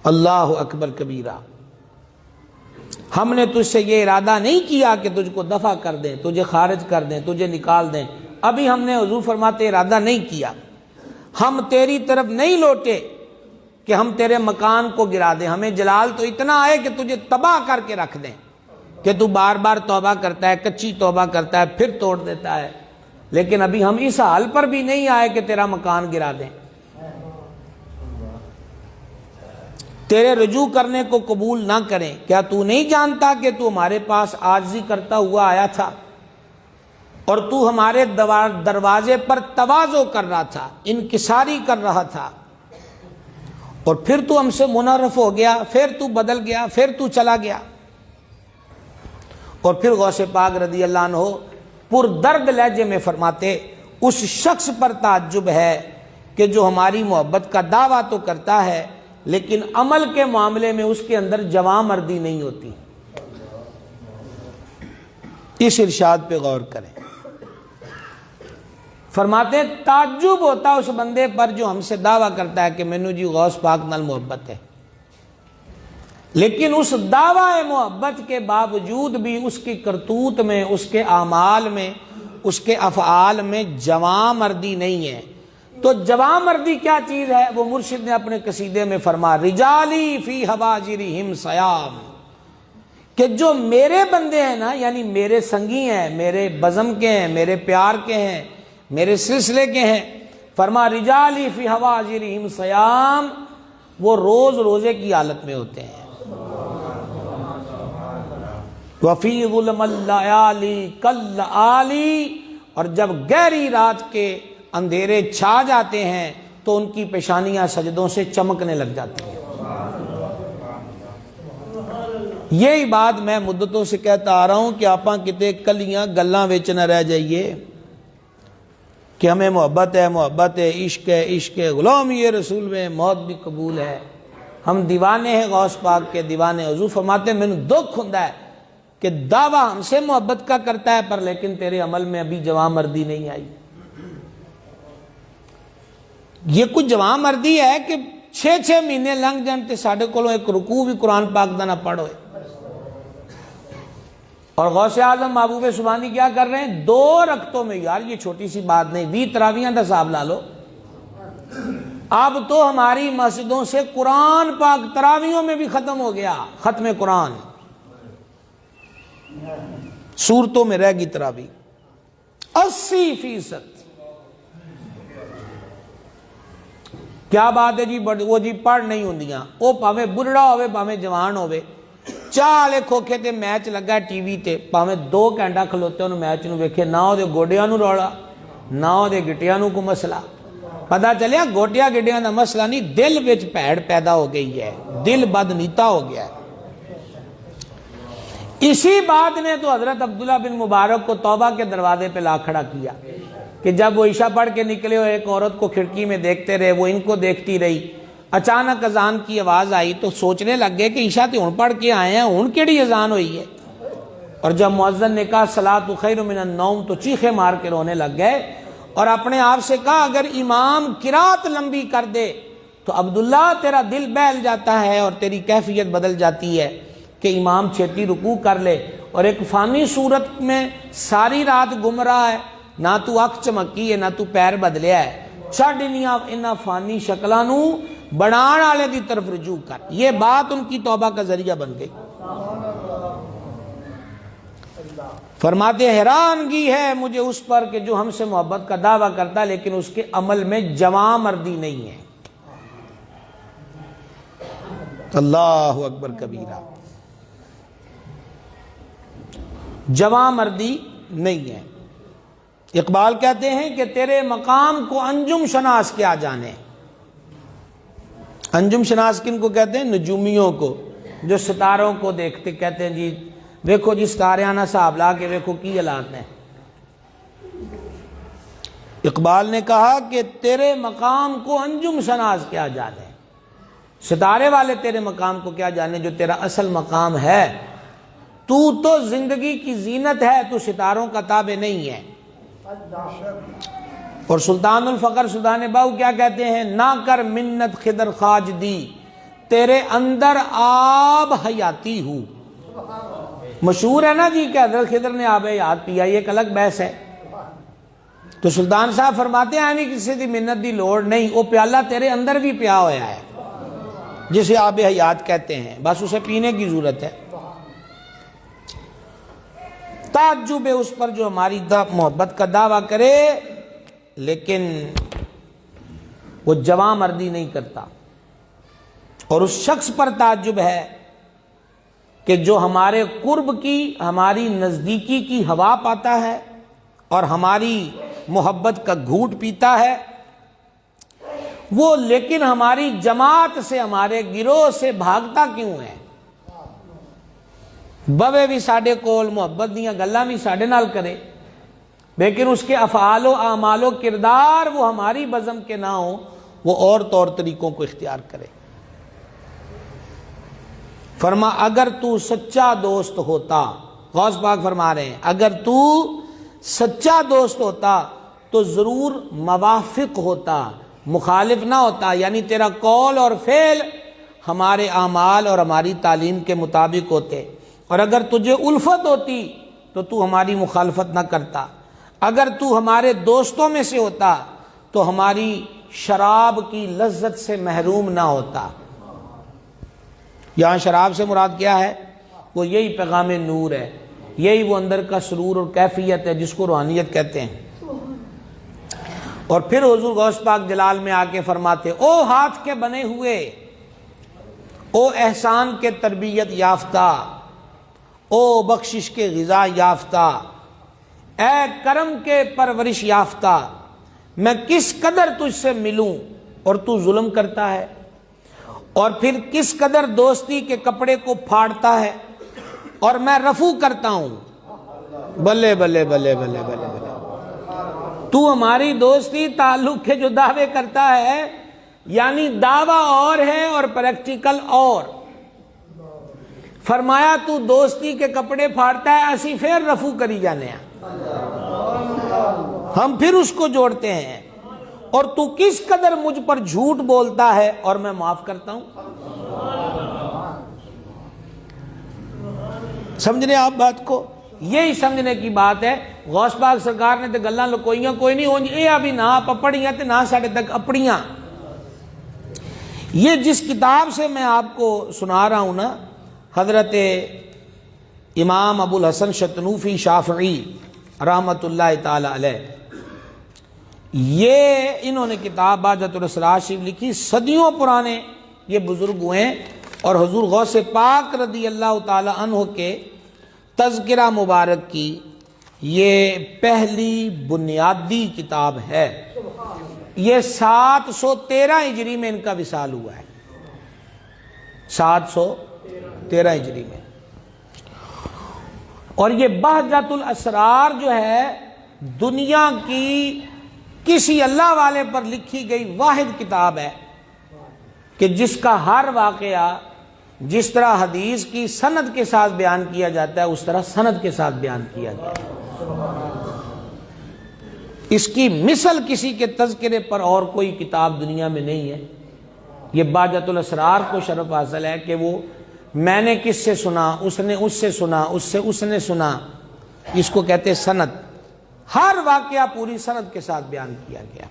[SPEAKER 1] اللہ اکبر کبیرہ۔ ہم نے تجھ سے یہ ارادہ نہیں کیا کہ تجھ کو دفع کر دیں، تجھے خارج کر دیں، تجھے نکال دیں۔ ابھی ہم نے حضور فرماتے ارادہ نہیں کیا۔ ہم تیری طرف نہیں لوٹے کہ ہم تیرے مکان کو گرا دیں۔ ہمیں جلال تو اتنا آئے کہ تجھے تباہ کر کے رکھ دیں، کہ تو بار بار توبہ کرتا ہے، کچی توبہ کرتا ہے، پھر توڑ دیتا ہے، لیکن ابھی ہم اس حال پر بھی نہیں آئے کہ تیرا مکان گرا دیں، تیرے رجوع کرنے کو قبول نہ کریں۔ کیا تو نہیں جانتا کہ تو ہمارے پاس عاجزی کرتا ہوا آیا تھا، اور تو ہمارے دروازے پر تواضع کر رہا تھا، انکساری کر رہا تھا، اور پھر تو ہم سے منحرف ہو گیا، پھر تو بدل گیا، پھر تو چلا گیا۔ اور پھر غوث پاک رضی اللہ عنہ پر درد لہجے میں فرماتے، اس شخص پر تعجب ہے کہ جو ہماری محبت کا دعویٰ تو کرتا ہے، لیکن عمل کے معاملے میں اس کے اندر جواں مردی نہیں ہوتی۔ اس ارشاد پہ غور کریں۔ فرماتے ہیں تعجب ہوتا اس بندے پر جو ہم سے دعویٰ کرتا ہے کہ مینوں جی غوث پاک نال محبت ہے، لیکن اس دعویٰ محبت کے باوجود بھی اس کی کرتوت میں، اس کے اعمال میں، اس کے افعال میں جواں مردی نہیں ہے۔ تو جواں مردی کیا چیز ہے؟ وہ مرشد نے اپنے قصیدے میں فرما، رجالی فی حواجرہم صیام، کہ جو میرے بندے ہیں نا، یعنی میرے سنگی ہیں، میرے بزم کے ہیں، میرے پیار کے ہیں، میرے سلسلے کے ہیں، فرما رجالی فی حواجرہم صیام، وہ روز روزے کی حالت میں ہوتے ہیں۔ وفی ظلم اللیالی کالآلی، اور جب گہری رات کے اندھیرے چھا جاتے ہیں تو ان کی پیشانیاں سجدوں سے چمکنے لگ جاتی ہیں۔ یہی بات میں مدتوں سے کہتا آ رہا ہوں کہ آپاں کتے کلیاں گلاں وچ نہ رہ جائیے کہ ہمیں محبت ہے، محبت ہے، عشق ہے، عشق ہے، غلامی رسول میں موت بھی قبول ہے۔ ہم دیوانے ہیں غوث پاک کے، دیوانے حضور فرماتے ہیں، میں دکھ ہوندا ہے کہ دعویٰ ہم سے محبت کا کرتا ہے پر لیکن تیرے عمل میں ابھی جواں مردی نہیں آئی۔ یہ کچھ جواں مردی ہے کہ 6 مہینے لنگ جان تے ساڈے کولوں ایک رکوع بھی قرآن پاک دا نہ پڑھو۔ اور غوث اعظم محبوب سبحانی کیا کر رہے ہیں؟ 2 رکعتوں میں، یار یہ چھوٹی سی بات نہیں، 20 تراویحاں دا حساب لا لو۔ اب تو ہماری مسجدوں سے قرآن پاک تراویحوں میں بھی ختم ہو گیا، ختم قرآن، سورتوں میں رہ گئی تراویح 80%۔ کیا بات ہے جی؟ وہ جی پڑھ نہیں ہوندیاں، وہ پاویں بڑھڑا ہوئے پاویں جوان ہوئے، چالے کھوکھے تے میچ لگا ٹی وی تے، پاویں 2 گھنٹہ کھلوتے انہوں میچ نو ویکھے، نہ وہ دے گوڈیاں نو روڑا، نہ وہ دے گٹیاں نو کو مسئلہ۔ پتا چلیا گوٹیاں گڈیاں دا مسئلہ نہیں، دل وچ بھیڑ پیدا ہو گئی ہے، دل بدنیتا ہو گیا ہے۔ اسی بات نے تو حضرت عبداللہ بن مبارک کو توبہ کے دروازے پہ لا کھڑا کیا کہ جب وہ عشاء پڑھ کے نکلے ہوئے ایک عورت کو کھڑکی میں دیکھتے رہے، وہ ان کو دیکھتی رہی، اچانک اذان کی آواز آئی تو سوچنے لگ گئے کہ عشاء تے ہن پڑھ کے آئے ہیں، ہن کیڑی اذان ہوئی ہے؟ اور جب مؤذن نے کہا صلاۃ خیر من النوم تو چیخے مار کے رونے لگ گئے، اور اپنے آپ سے کہا اگر امام قرات لمبی کر دے تو عبداللہ تیرا دل بہل جاتا ہے اور تیری کیفیت بدل جاتی ہے کہ امام چھیتی رکوع کر لے، اور ایک فانی صورت میں ساری رات گم رہا ہے، نہ تو اکھ چمکی ہے نہ تو پیر بدلیا ہے، چھڈ انہاں فانی شکلاں نو بنان والے دی طرف رجوع کر۔ یہ بات ان کی توبہ کا ذریعہ بن گئی۔ فرماتے حیرانگی ہے مجھے اس پر کہ جو ہم سے محبت کا دعویٰ کرتا ہے لیکن اس کے عمل میں جواں مردی نہیں ہے۔ اللہ اکبر کبیرہ، جواں مردی نہیں ہے۔ اقبال کہتے ہیں کہ تیرے مقام کو انجم شناس کیا جانے۔ انجم شناس کن کو کہتے ہیں؟ نجومیوں کو، جو ستاروں کو دیکھتے کہتے ہیں جی ویکھو جی ستارے آنا صاحب لا کے ویکھو کی حالات ہیں۔ اقبال نے کہا کہ تیرے مقام کو انجم شناس کیا جانے، ستارے والے تیرے مقام کو کیا جانے جو تیرا اصل مقام ہے۔ تو زندگی کی زینت ہے، تو ستاروں کا تابع نہیں ہے۔ اور سلطان الفقر سلطان باؤ کیا کہتے ہیں؟ نہ کر منت خضر خواج دی، تیرے اندر آب حیاتی ہوں۔ مشہور ہے نا جی کہ حضرت خضر نے آب حیات پیا، یہ ایک الگ بحث ہے۔ تو سلطان صاحب فرماتے ہیں نہیں کسی دی منت دی لوڑ نہیں، وہ پیالہ تیرے اندر بھی پیا ہوا ہے جسے آب حیات کہتے ہیں، بس اسے پینے کی ضرورت ہے۔ تعجب ہے اس پر جو ہماری محبت کا دعویٰ کرے لیکن وہ جواں مردی نہیں کرتا، اور اس شخص پر تعجب ہے کہ جو ہمارے قرب کی، ہماری نزدیکی کی ہوا پاتا ہے اور ہماری محبت کا گھونٹ پیتا ہے، وہ لیکن ہماری جماعت سے، ہمارے گروہ سے بھاگتا کیوں ہے؟ بوے بھی ساڈے کول محبت دیاں گلاں بھی ساڈے نال کرے، لیکن اس کے افعال و اعمال و کردار وہ ہماری بزم کے نہ ہوں، وہ اور طور طریقوں کو اختیار کرے۔ فرما اگر تو سچا دوست ہوتا، غوث پاک فرما رہے ہیں اگر تو سچا دوست ہوتا تو ضرور موافق ہوتا، مخالف نہ ہوتا، یعنی تیرا قول اور فعل ہمارے اعمال اور ہماری تعلیم کے مطابق ہوتے، اور اگر تجھے الفت ہوتی تو تو ہماری مخالفت نہ کرتا، اگر تو ہمارے دوستوں میں سے ہوتا تو ہماری شراب کی لذت سے محروم نہ ہوتا۔ یہاں شراب سے مراد کیا ہے؟ وہ یہی پیغام نور ہے، یہی وہ اندر کا سرور اور کیفیت ہے جس کو روحانیت کہتے ہیں۔ اور پھر حضور غوث پاک جلال میں آ کے فرماتے او ہاتھ کے بنے ہوئے، او احسان کے تربیت یافتہ، او بخشش کے غذا یافتہ، اے کرم کے پرورش یافتہ، میں کس قدر تجھ سے ملوں اور تو ظلم کرتا ہے، اور پھر کس قدر دوستی کے کپڑے کو پھاڑتا ہے اور میں رفو کرتا ہوں۔ بلے بلے بلے بلے بلے بلے، تو ہماری دوستی تعلق کے جو دعوے کرتا ہے، یعنی دعویٰ اور ہے اور پریکٹیکل اور۔ فرمایا تو دوستی کے کپڑے پھاڑتا ہے، اسی پھر رفو کری جانے ہیں، ہم پھر اس کو جوڑتے ہیں، اور تو کس قدر مجھ پر جھوٹ بولتا ہے اور میں معاف کرتا ہوں۔ سمجھنے آپ بات کو؟ یہی سمجھنے کی بات ہے۔ غوث پاک سرکار نے تے گلاں لکوئیاں کوئی نہیں ہوں، یہ ابھی نہ پپڑیاں تے نہ ساڑھے تک اپڑیاں۔ یہ جس کتاب سے میں آپ کو سنا رہا ہوں نا، حضرت امام ابو الحسن شتنوفی شافعی رحمت اللہ تعالی علیہ، یہ انہوں نے کتاب بہجت الاسرار شریف لکھی، صدیوں پرانے یہ بزرگ ہوئے، اور حضور غوث پاک رضی اللہ تعالی عنہ کے تذکرہ مبارک کی یہ پہلی بنیادی کتاب ہے۔ یہ 713 ہجری میں ان کا وصال ہوا ہے، 713 ہجری میں، اور یہ بہجت الاسرار جو ہے دنیا کی کسی اللہ والے پر لکھی گئی واحد کتاب ہے کہ جس کا ہر واقعہ جس طرح حدیث کی سند کے ساتھ بیان کیا جاتا ہے اس طرح سند کے ساتھ بیان کیا گیا ہے۔ اس کی مثل کسی کے تذکرے پر اور کوئی کتاب دنیا میں نہیں ہے۔ یہ بہجت الاسرار کو شرف حاصل ہے کہ وہ میں نے کس سے سنا، اس نے اس سے سنا، اس سے اس نے سنا، اس کو کہتے سند۔ ہر واقعہ پوری سند کے ساتھ بیان کیا گیا۔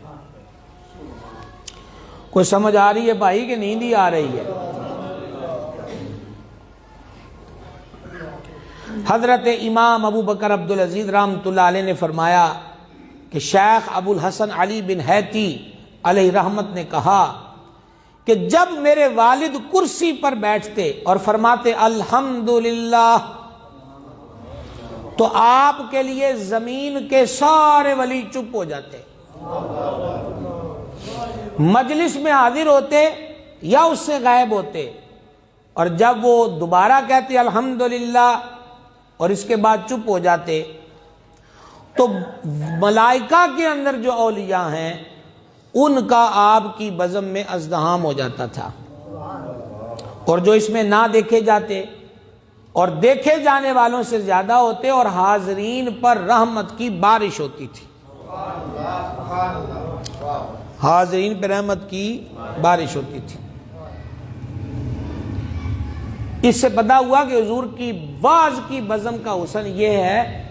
[SPEAKER 1] کوئی سمجھ آ رہی ہے بھائی کہ نیند ہی آ رہی ہے؟ حضرت امام ابو بکر عبدالعزیز رحمۃ اللہ علیہ نے فرمایا کہ شیخ ابو الحسن علی بن حیتی علیہ رحمت نے کہا کہ جب میرے والد کرسی پر بیٹھتے اور فرماتے الحمدللہ تو آپ کے لیے زمین کے سارے ولی چپ ہو جاتے، مجلس میں حاضر ہوتے یا اس سے غائب ہوتے، اور جب وہ دوبارہ کہتے الحمدللہ اور اس کے بعد چپ ہو جاتے، تو ملائکہ کے اندر جو اولیاء ہیں ان کا آپ کی بزم میں ازدحام ہو جاتا تھا، اور جو اس میں نہ دیکھے جاتے اور دیکھے جانے والوں سے زیادہ ہوتے، اور حاضرین پر رحمت کی بارش ہوتی تھی، حاضرین پر رحمت کی بارش ہوتی تھی۔ اس سے پتا ہوا کہ حضور کی بعض کی بزم کا حسن یہ ہے،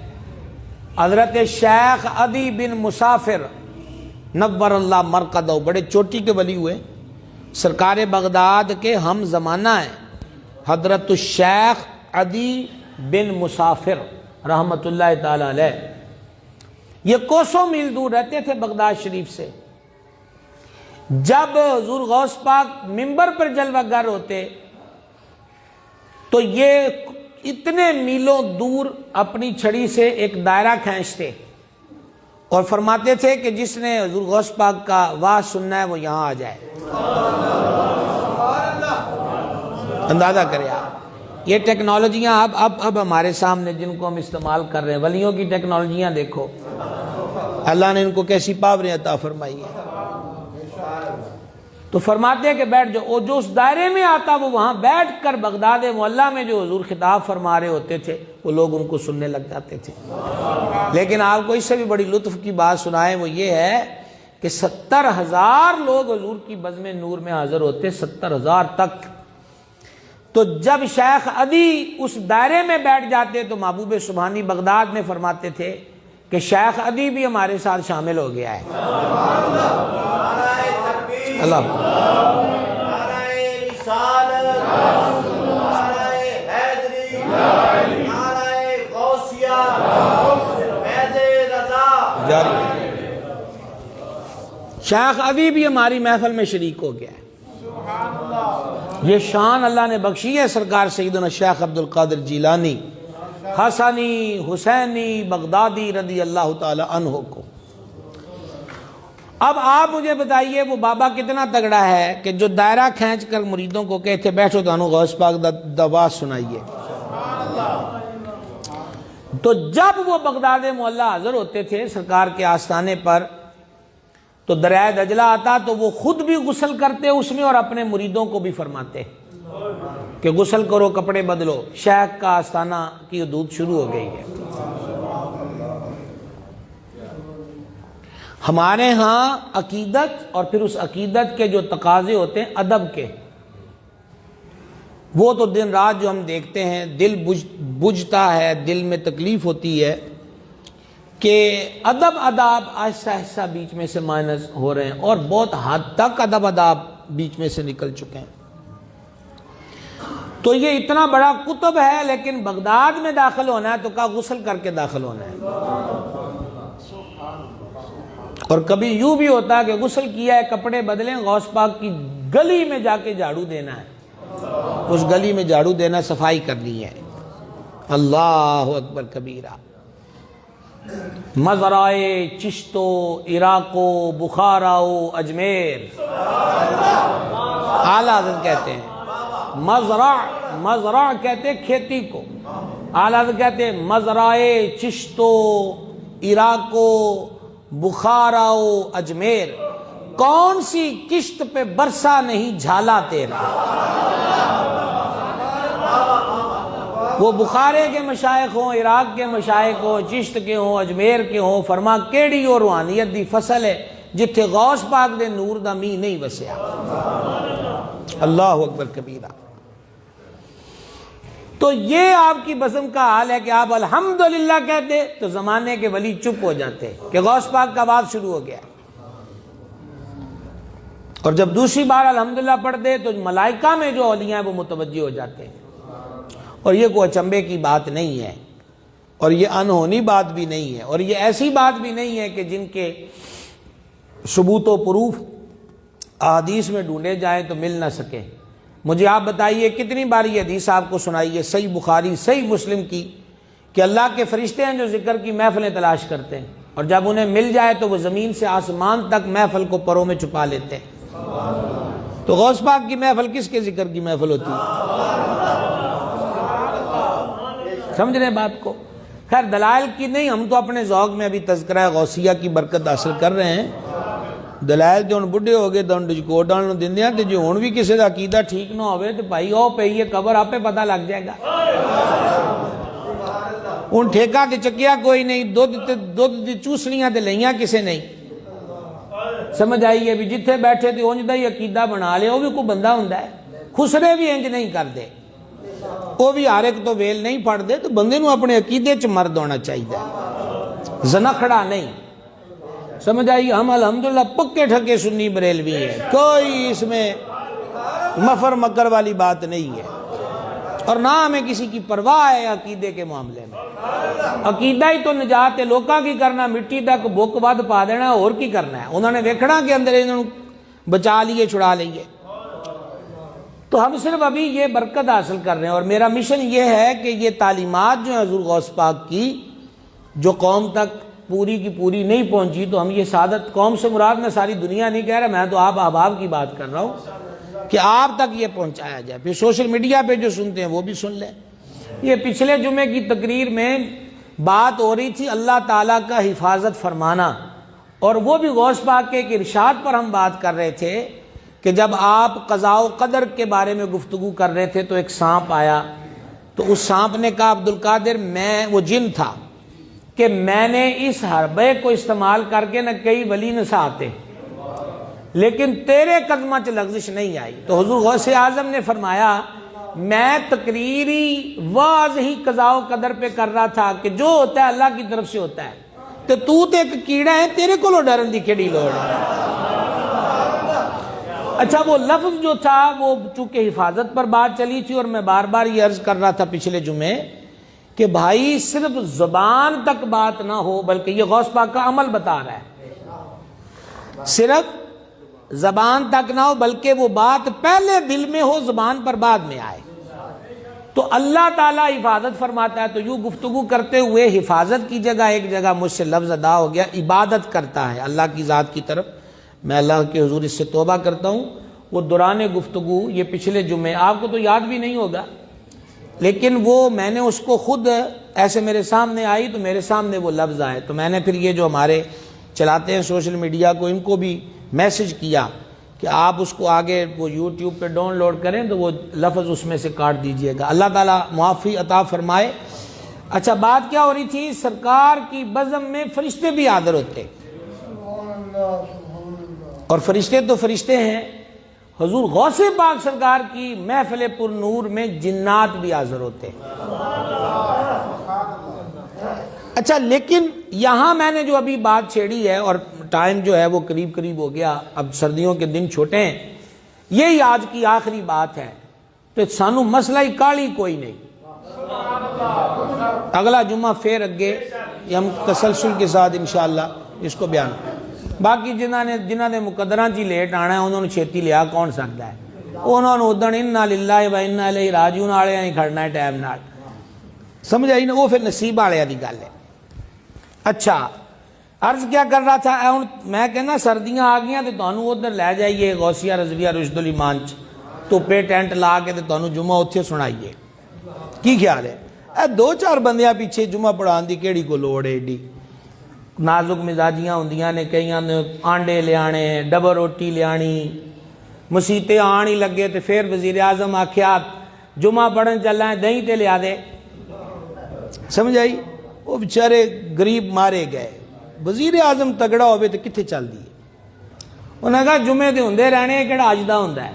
[SPEAKER 1] حضرت شیخ عدی بن مسافر نور اللہ مرقدہ، بڑے چوٹی کے ولی ہوئے، سرکار بغداد کے ہم زمانہ ہیں، حضرت الشیخ عدی بن مسافر رحمت اللہ تعالی علیہ۔ یہ کوسوں میل دور رہتے تھے بغداد شریف سے۔ جب حضور غوث پاک منبر پر جلوہ گر ہوتے تو یہ اتنے میلوں دور اپنی چھڑی سے ایک دائرہ کھینچتے اور فرماتے تھے کہ جس نے حضور غوث پاک کا واعظ سننا ہے وہ یہاں آ جائے۔ اندازہ کریں آپ، یہ ٹیکنالوجیاں اب ہمارے سامنے جن کو ہم استعمال کر رہے ہیں، ولیوں کی ٹیکنالوجیاں دیکھو، اللہ نے ان کو کیسی پاوریں عطا فرمائی ہیں۔ تو فرماتے ہیں کہ بیٹھ جاؤ، جو اس دائرے میں آتا وہ وہاں بیٹھ کر بغداد معلیٰ میں جو حضور خطاب فرما رہے ہوتے تھے وہ لوگ ان کو سننے لگ جاتے تھے۔ لیکن آپ کو اس سے بھی بڑی لطف کی بات سنائیں، وہ یہ ہے کہ 70,000 لوگ حضور کی بزم نور میں حاضر ہوتے، 70,000 تک۔ تو جب شیخ عدی اس دائرے میں بیٹھ جاتے تو محبوب سبحانی بغداد میں فرماتے تھے کہ شیخ عدی بھی ہمارے ساتھ شامل ہو گیا ہے۔ اللہ شیخ عدی بھی ہماری محفل میں شریک ہو گیا ہے۔ یہ شان اللہ نے بخشی ہے سرکار سیدنا شیخ عبد القادر جیلانی حسنی حسینی بغدادی رضی اللہ تعالی عنہ کو۔ اب آپ مجھے بتائیے وہ بابا کتنا تگڑا ہے کہ جو دائرہ کھینچ کر مریدوں کو کہتے بیٹھو تو انہوں غوث پاک دعا سنائیے۔ تو جب وہ بغداد معلیٰ حاضر ہوتے تھے سرکار کے آستانے پر تو دریائے دجلہ آتا تو وہ خود بھی غسل کرتے اس میں اور اپنے مریدوں کو بھی فرماتے کہ غسل کرو، کپڑے بدلو، شیخ کا آستانہ کی حدود شروع ہو گئی ہے۔ ہمارے ہاں عقیدت اور پھر اس عقیدت کے جو تقاضے ہوتے ہیں ادب کے، وہ تو دن رات جو ہم دیکھتے ہیں دل بجھتا ہے، دل میں تکلیف ہوتی ہے کہ ادب آداب آہستہ آہستہ بیچ میں سے مائنس ہو رہے ہیں، اور بہت حد تک ادب آداب بیچ میں سے نکل چکے ہیں۔ تو یہ اتنا بڑا کتب ہے، لیکن بغداد میں داخل ہونا ہے تو کہا غسل کر کے داخل ہونا ہے، اور کبھی یوں بھی ہوتا ہے کہ غسل کیا ہے، کپڑے بدلیں، غوث پاک کی گلی میں جا کے جھاڑو دینا ہے، اس گلی میں جھاڑو دینا، صفائی کرنی ہے۔ اللہ اکبر کبیرہ۔ مزرائے چشتو عراقو بخاراو اجمیر، اعلیٰ حضرت کہتے ہیں مزرع کہتے ہیں کھیتی کو، اعلیٰ حضرت کہتے ہیں مزرائے چشتو عراقو بخاراو اجمیر، کون سی کشت پہ برسا نہیں جھالا تیرا۔ وہ بخارے کے مشائخ ہوں، عراق کے مشائخ ہوں، چشت کے ہوں، اجمیر کے ہوں، فرما کیڑی اور روحانیت دی فصل ہے جتھے غوث پاک دے نور دا می نہیں وسیا۔ اللہ اکبر کبیرہ۔ تو یہ آپ کی بزم کا حال ہے کہ آپ الحمدللہ کہتے تو زمانے کے ولی چپ ہو جاتے کہ غوث پاک کا بات شروع ہو گیا، اور جب دوسری بار الحمدللہ پڑھتے تو ملائکہ میں جو اولیاء ہیں وہ متوجہ ہو جاتے ہیں۔ اور یہ کوئی اچنبے کی بات نہیں ہے، اور یہ انہونی بات بھی نہیں ہے، اور یہ ایسی بات بھی نہیں ہے کہ جن کے ثبوت و پروف احادیث میں ڈھونڈے جائیں تو مل نہ سکے۔ مجھے آپ بتائیے کتنی بار یہ حدیث آپ کو سنائیے صحیح بخاری صحیح مسلم کی کہ اللہ کے فرشتے ہیں جو ذکر کی محفلیں تلاش کرتے ہیں، اور جب انہیں مل جائے تو وہ زمین سے آسمان تک محفل کو پروں میں چھپا لیتے ہیں۔ تو غوث پاک کی محفل کس کے ذکر کی محفل ہوتی ہے؟ سمجھ رہے ہیں بات کو؟ خیر دلائل کی نہیں، ہم تو اپنے ذوق میں ابھی تذکرہ غوثیہ کی برکت حاصل کر رہے ہیں. دلائل تو ہوں بڑھے ہو گئے تو ہوں ڈجکوٹ والوں دیں تو جو ہوں بھی کسی کا عقیدہ ٹھیک نہ ہوئے تو بھائی او پئی ہے قبر آپ پہ پتہ لگ جائے گا. ہوں ٹھیکہ تے چکیا کوئی نہیں، دودھ دی چوسنیاں تے لئیاں کسے نہیں. سمجھ آئیے بھی جتھے بیٹھے تھے اونج دا ہی عقیدہ بنا لے. وہ بھی کوئی بندہ ہوندا ہے، خسرے بھی انج نہیں کر دے، وہ بھی ہر ایک تو ویل نہیں پڑھ دے. تو بندے نو اپنے عقیدے چ مرد ہونا چاہیے، زنخڑا نہیں. سمجھ آئی؟ ہم الحمدللہ پکے ٹھکے سنی بریلوی ہیں، کوئی اس میں مفر مکر والی بات نہیں ہے، اور نہ ہمیں کسی کی پرواہ ہے عقیدے کے معاملے میں. عقیدہ ہی تو نجات ہے. لوکاں کی کرنا مٹی تک بک ود پا دینا، اور کی کرنا ہے. انہوں نے ویکھنا کہ اندر انہوں بچا لیے چھڑا لیے. تو ہم صرف ابھی یہ برکت حاصل کر رہے ہیں، اور میرا مشن یہ ہے کہ یہ تعلیمات جو ہیں حضور غوث پاک کی جو قوم تک پوری کی پوری نہیں پہنچی، تو ہم یہ سعادت، قوم سے مراد میں ساری دنیا نہیں کہہ رہا، میں تو آپ احباب کی بات کر رہا ہوں کہ آپ تک یہ پہنچایا جائے. پھر سوشل میڈیا پہ جو سنتے ہیں وہ بھی سن لیں. یہ پچھلے جمعے کی تقریر میں بات ہو رہی تھی اللہ تعالیٰ کا حفاظت فرمانا، اور وہ بھی غوث پاک کے ایک ارشاد پر ہم بات کر رہے تھے کہ جب آپ قضاء و قدر کے بارے میں گفتگو کر رہے تھے تو ایک سانپ آیا. تو اس سانپ نے کہا عبدالقادر، میں وہ جن تھا کہ میں نے اس حربے کو استعمال کر کے نہ کئی ولی نساتے، لیکن تیرے قدمہ چ لغزش نہیں آئی. تو حضور غوث اعظم نے فرمایا میں تقریری واضح ہی قضاء و قدر پہ کر رہا تھا کہ جو ہوتا ہے اللہ کی طرف سے ہوتا ہے، تو ایک کیڑا ہے، تیرے کو ڈرن دی کیڑی لوڑ ہے. اچھا وہ لفظ جو تھا وہ چونکہ حفاظت پر بات چلی تھی، اور میں بار بار یہ عرض کر رہا تھا پچھلے جمعے کہ بھائی صرف زبان تک بات نہ ہو، بلکہ یہ غوث پاک کا عمل بتا رہا ہے. صرف زبان تک نہ ہو بلکہ وہ بات پہلے دل میں ہو، زبان پر بعد میں آئے. تو اللہ تعالیٰ حفاظت فرماتا ہے. تو یوں گفتگو کرتے ہوئے حفاظت کی جگہ ایک جگہ مجھ سے لفظ ادا ہو گیا، عبادت کرتا ہے اللہ کی ذات کی طرف. میں اللہ کے حضور اس سے توبہ کرتا ہوں. وہ دوران گفتگو یہ پچھلے جمعے آپ کو تو یاد بھی نہیں ہوگا، لیکن وہ میں نے اس کو خود ایسے میرے سامنے آئی تو میرے سامنے وہ لفظ آئے. تو میں نے پھر یہ جو ہمارے چلاتے ہیں سوشل میڈیا کو، ان کو بھی میسج کیا کہ آپ اس کو آگے وہ یوٹیوب پہ ڈاؤن لوڈ کریں تو وہ لفظ اس میں سے کاٹ دیجئے گا. اللہ تعالیٰ معافی عطا فرمائے. اچھا بات کیا ہو رہی تھی؟ سرکار کی بزم میں فرشتے بھی حاضر ہوتے، اور فرشتے تو فرشتے ہیں. حضور غوث پاک سرکار کی محفل پر نور میں جنات بھی حاضر ہوتے. اچھا لیکن یہاں میں نے جو ابھی بات چھیڑی ہے، اور ٹائم جو ہے وہ قریب قریب ہو گیا، اب سردیوں کے دن چھوٹے ہیں، یہی آج کی آخری بات ہے. تو سانو مسئلہ ہی کالی کوئی نہیں. اگلا جمعہ پھر اگے ہم تسلسل کے ساتھ انشاءاللہ اس کو بیان. باقی جنہاں نے مقدراں جی لیٹ آنا ہے انہوں نے چھیتی لیا کون سکتا ہے. انہوں نے ادھر انا للہ و انا الیہ راجعون والے ہی کھڑنا ہے ٹائم نال. سمجھ آئی نا؟ وہ پھر نصیب والے دی گل ہے. اچھا عرض کیا کر رہا تھا، میں کہنا سردیاں آ گیا تو تمہیں ادھر لے جائیے غوثیہ رضویہ رشد الایمان تو پہ ٹینٹ لا کے تمہیں جمعہ اتھے سنائیے. کی خیال ہے؟ دو چار بندیاں پیچھے جمعہ پڑھان دی کیڑی کو لوڑ ہے؟ ایڈی نازک مزاجیاں ہوندیاں نے، کئیاں نے آنڈے لیانے، ڈبل روٹی لیانی، مسیتے آن ہی لگے تو پھر وزیر اعظم آکھیا جمعہ پڑھن چلا ہے دہیں تے لیا دے. سمجھ آئی؟ وہ بیچارے غریب مارے گئے. وزیر اعظم تگڑا ہوئے تو کتنے چل دی. انہوں نے کہا جمعے دے ہوندے رہنے کہڑا اج دا ہوندا ہے.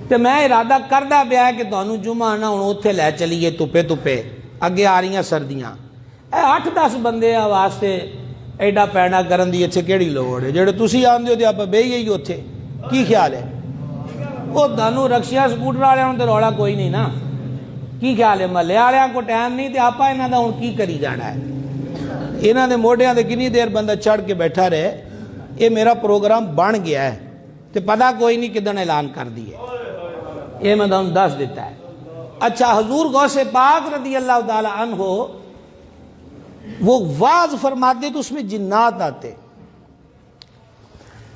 [SPEAKER 1] تو میں ارادہ کردہ پیا کہ تمہیں جمعہ نہ ہوں اتنے لے چلیے تپے اگے آ رہی سردیاں. 8-10 بندے واسطے ایڈا پیڑا کرن دی اتنے کیڑی لوڑ ہے؟ جڑے تسی آندے ہو تے آپ بہ گئی اتنے. کی خیال ہے؟ وہ تمہیں رکشیا سکوٹر والوں تو رولا کوئی نہیں نا. کی خیال ہے؟ محلے والوں کو ٹائم نہیں تو آپ یہاں کا ہوں کی کری جانا ہے؟ یہاں دے موڈیاں تے کنی دیر بندہ چڑھ کے بیٹھا رہے. یہ میرا پروگرام بن گیا ہے تو پتہ کوئی نہیں کدن اعلان کر دیے، یہ میں تمہیں دس دیتا ہے. اچھا حضور غوث پاک رضی اللہ تعالی عنہ وہ واز فرماتے تو اس میں جنات آتے.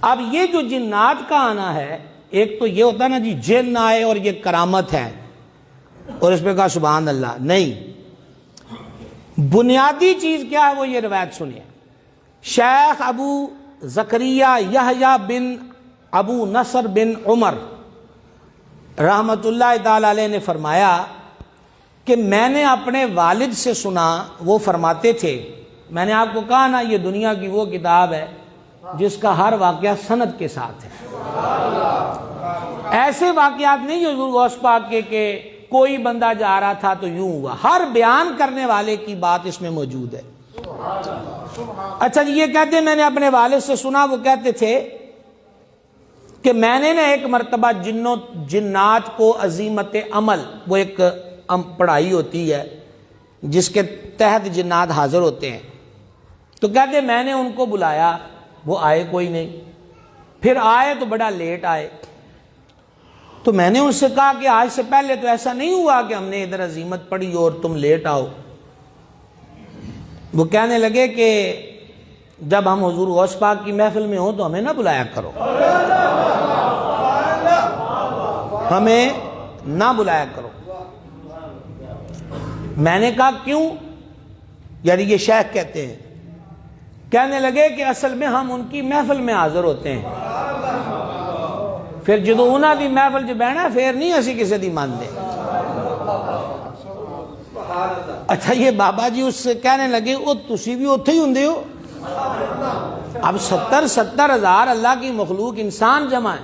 [SPEAKER 1] اب یہ جو جنات کا آنا ہے، ایک تو یہ ہوتا نا جی جن آئے اور یہ کرامت ہے اور اس پہ کہا سبحان اللہ، نہیں. بنیادی چیز کیا ہے وہ یہ روایت سنیے. شیخ ابو زکریا یحییٰ بن ابو نصر بن عمر رحمۃ اللہ تعالی علیہ نے فرمایا کہ میں نے اپنے والد سے سنا، وہ فرماتے تھے، میں نے آپ کو کہا نا یہ دنیا کی وہ کتاب ہے جس کا ہر واقعہ سند کے ساتھ ہے. ایسے واقعات نہیں حضور غوث پاک کے کہ کوئی بندہ جا رہا تھا تو یوں ہوا، ہر بیان کرنے والے کی بات اس میں موجود ہے. اچھا جی، یہ کہتے ہیں میں نے اپنے والد سے سنا، وہ کہتے تھے کہ میں نے نا ایک مرتبہ جنات کو عزیمت عمل، وہ ایک پڑھائی ہوتی ہے جس کے تحت جنات حاضر ہوتے ہیں، تو کہتے میں نے ان کو بلایا، وہ آئے کوئی نہیں، پھر آئے تو بڑا لیٹ آئے. تو میں نے ان سے کہا کہ آج سے پہلے تو ایسا نہیں ہوا کہ ہم نے ادھر عزیمت پڑھی اور تم لیٹ آؤ. وہ کہنے لگے کہ جب ہم حضور غوث پاک کی محفل میں ہوں تو ہمیں نہ بلایا کرو، ہمیں نہ بلایا کرو. میں نے کہا کیوں؟ یعنی یہ شیخ کہتے ہیں. کہنے لگے کہ اصل میں ہم ان کی محفل میں حاضر ہوتے ہیں، پھر جدو انہاں دی محفل جو بہنا پھر نہیں اسی کسی دی مانتے. اچھا یہ بابا جی اس سے کہنے لگے وہ تسی بھی اتھے ہی ہوندے ہو، اب 70 ہزار اللہ کی مخلوق انسان جمع ہے،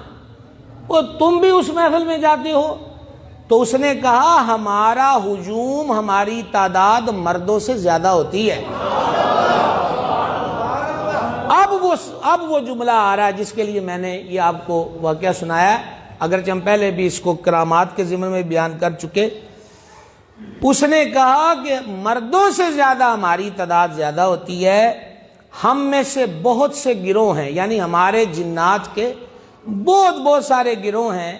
[SPEAKER 1] وہ تم بھی اس محفل میں جاتے ہو؟ تو اس نے کہا ہمارا ہجوم، ہماری تعداد مردوں سے زیادہ ہوتی ہے. اب وہ جملہ آ رہا ہے جس کے لیے میں نے یہ آپ کو واقعہ سنایا ہے، اگرچہ ہم پہلے بھی اس کو کرامات کے ضمن میں بیان کر چکے. اس نے کہا کہ مردوں سے زیادہ ہماری تعداد زیادہ ہوتی ہے، ہم میں سے بہت سے گروہ ہیں، یعنی ہمارے جنات کے بہت سارے گروہ ہیں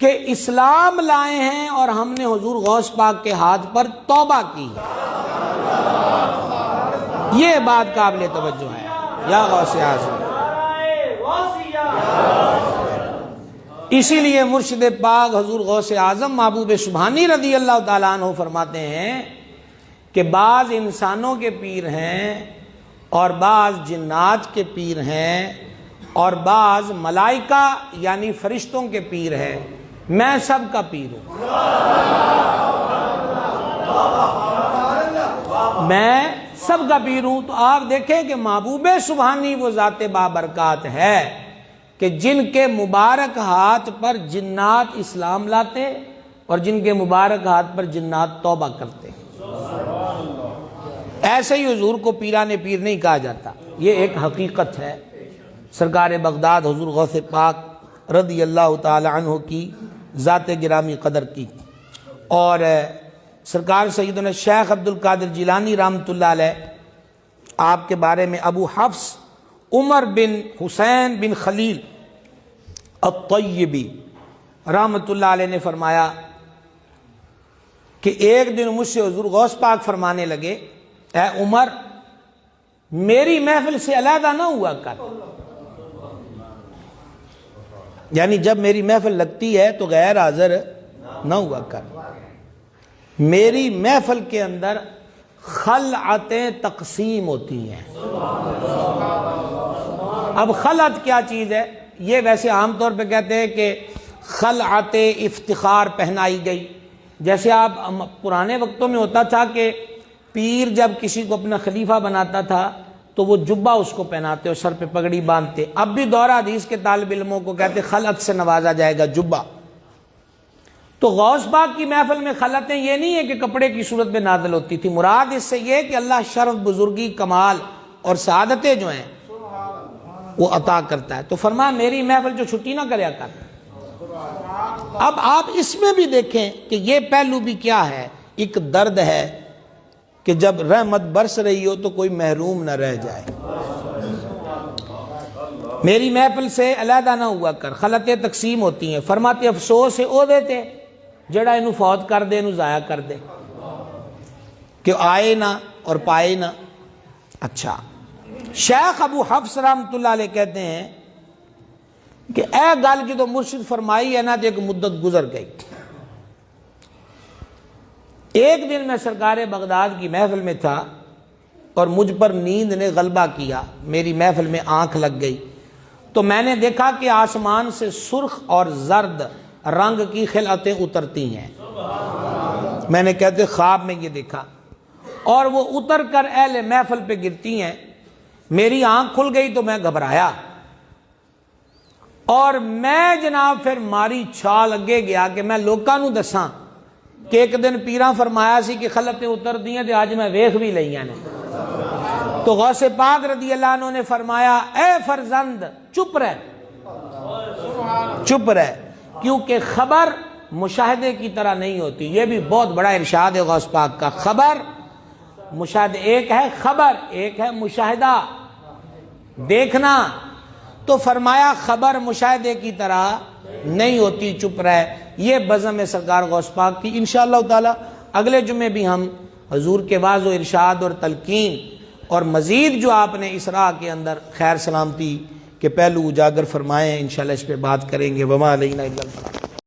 [SPEAKER 1] کہ اسلام لائے ہیں اور ہم نے حضور غوث پاک کے ہاتھ پر توبہ کی. یہ بات قابل توجہ ہے. یا غوث اعظم. اسی لیے مرشد پاک حضور غوث اعظم محبوب سبحانی رضی اللہ تعالیٰ عنہ فرماتے ہیں کہ بعض انسانوں کے پیر ہیں اور بعض جنات کے پیر ہیں اور بعض ملائکہ یعنی فرشتوں کے پیر ہیں، میں سب کا پیر ہوں. میں سب کا پیر ہوں. تو آپ دیکھیں کہ محبوب سبحانی وہ ذات بابرکات ہے کہ جن کے مبارک ہاتھ پر جنات اسلام لاتے اور جن کے مبارک ہاتھ پر جنات توبہ کرتے. ایسے ہی حضور کو پیران پیر نہیں کہا جاتا، یہ ایک حقیقت ہے. سرکار بغداد حضور غوث پاک رضی اللہ تعالی عنہ کی ذات گرامی قدر کی. اور سرکار سیدنا شیخ عبد القادر جیلانی رحمۃ اللہ علیہ، آپ کے بارے میں ابو حفص عمر بن حسین بن خلیل الطیبی رحمۃ اللہ علیہ نے فرمایا کہ ایک دن مجھ سے حضور غوث پاک فرمانے لگے، اے عمر میری محفل سے علیحدہ نہ ہوا کر. یعنی جب میری محفل لگتی ہے تو غیر حاضر نہ ہوا کر. میری محفل کے اندر خلعتیں تقسیم ہوتی ہیں. اب خلعت کیا چیز ہے؟ یہ ویسے عام طور پہ کہتے ہیں کہ خلعت افتخار پہنائی گئی. جیسے آپ پرانے وقتوں میں ہوتا تھا کہ پیر جب کسی کو اپنا خلیفہ بناتا تھا تو وہ جبہ اس کو پہناتے اور سر پہ پگڑی باندھتے. اب بھی دورہ حدیث کے طالب علموں کو کہتے خلعت سے نوازا جائے گا، جبہ. تو غوث پاک کی محفل میں خلعتیں یہ نہیں ہے کہ کپڑے کی صورت میں نازل ہوتی تھی، مراد اس سے یہ کہ اللہ شرف، بزرگی، کمال اور سعادتیں جو ہیں وہ عطا کرتا ہے. تو فرمایا میری محفل جو چھٹی نہ کریا کر. اب آپ اس میں بھی دیکھیں کہ یہ پہلو بھی کیا ہے، ایک درد ہے کہ جب رحمت برس رہی ہو تو کوئی محروم نہ رہ جائے. میری محفل سے علیحدہ نہ ہوا کر. خلعتیں تقسیم ہوتی ہیں. فرماتے افسوس ہے او دیتے جڑا انہوں فوت کر دے، انہوں ضائع کر دے کہ آئے نہ اور پائے نہ. اچھا، شیخ ابو حفص رحمۃ اللہ علیہ کہتے ہیں کہ اے گل جدو مرشد فرمائی ہے نا تو ایک مدت گزر گئی. ایک دن میں سرکار بغداد کی محفل میں تھا اور مجھ پر نیند نے غلبہ کیا، میری محفل میں آنکھ لگ گئی، تو میں نے دیکھا کہ آسمان سے سرخ اور زرد رنگ کی خلعتیں اترتی ہیں۔ میں نے کہتے خواب میں یہ دیکھا، اور وہ اتر کر اہل محفل پہ گرتی ہیں۔ میری آنکھ کھل گئی تو میں گھبرایا، اور میں جناب پھر ماری چھال اگے گیا کہ میں لوکاں نوں دساں کہ ایک دن پیراں فرمایا سی کہ خلعتیں اتر دی ہیں تے آج میں ویکھ بھی لئیاں نے۔ تو غوث پاک رضی اللہ عنہ نے فرمایا اے فرزند چپ رہ، چپ رہ، کیونکہ خبر مشاہدے کی طرح نہیں ہوتی۔ یہ بھی بہت بڑا ارشاد ہے غوث پاک کا۔ خبر مشاہدے، ایک ہے خبر، ایک ہے مشاہدہ دیکھنا، تو فرمایا خبر مشاہدے کی طرح نہیں ہوتی، چپ رہ۔ یہ بزم ہے سرکار غوث پاک کی۔ انشاءاللہ تعالی اگلے جمعے بھی ہم حضور کے واعظ و ارشاد اور تلقین اور مزید جو آپ نے اسراء کے اندر خیر سلامتی کے پہلو اجاگر فرمائے ہیں، انشاءاللہ اس پہ بات کریں گے۔ وما علینا الا البلاغ۔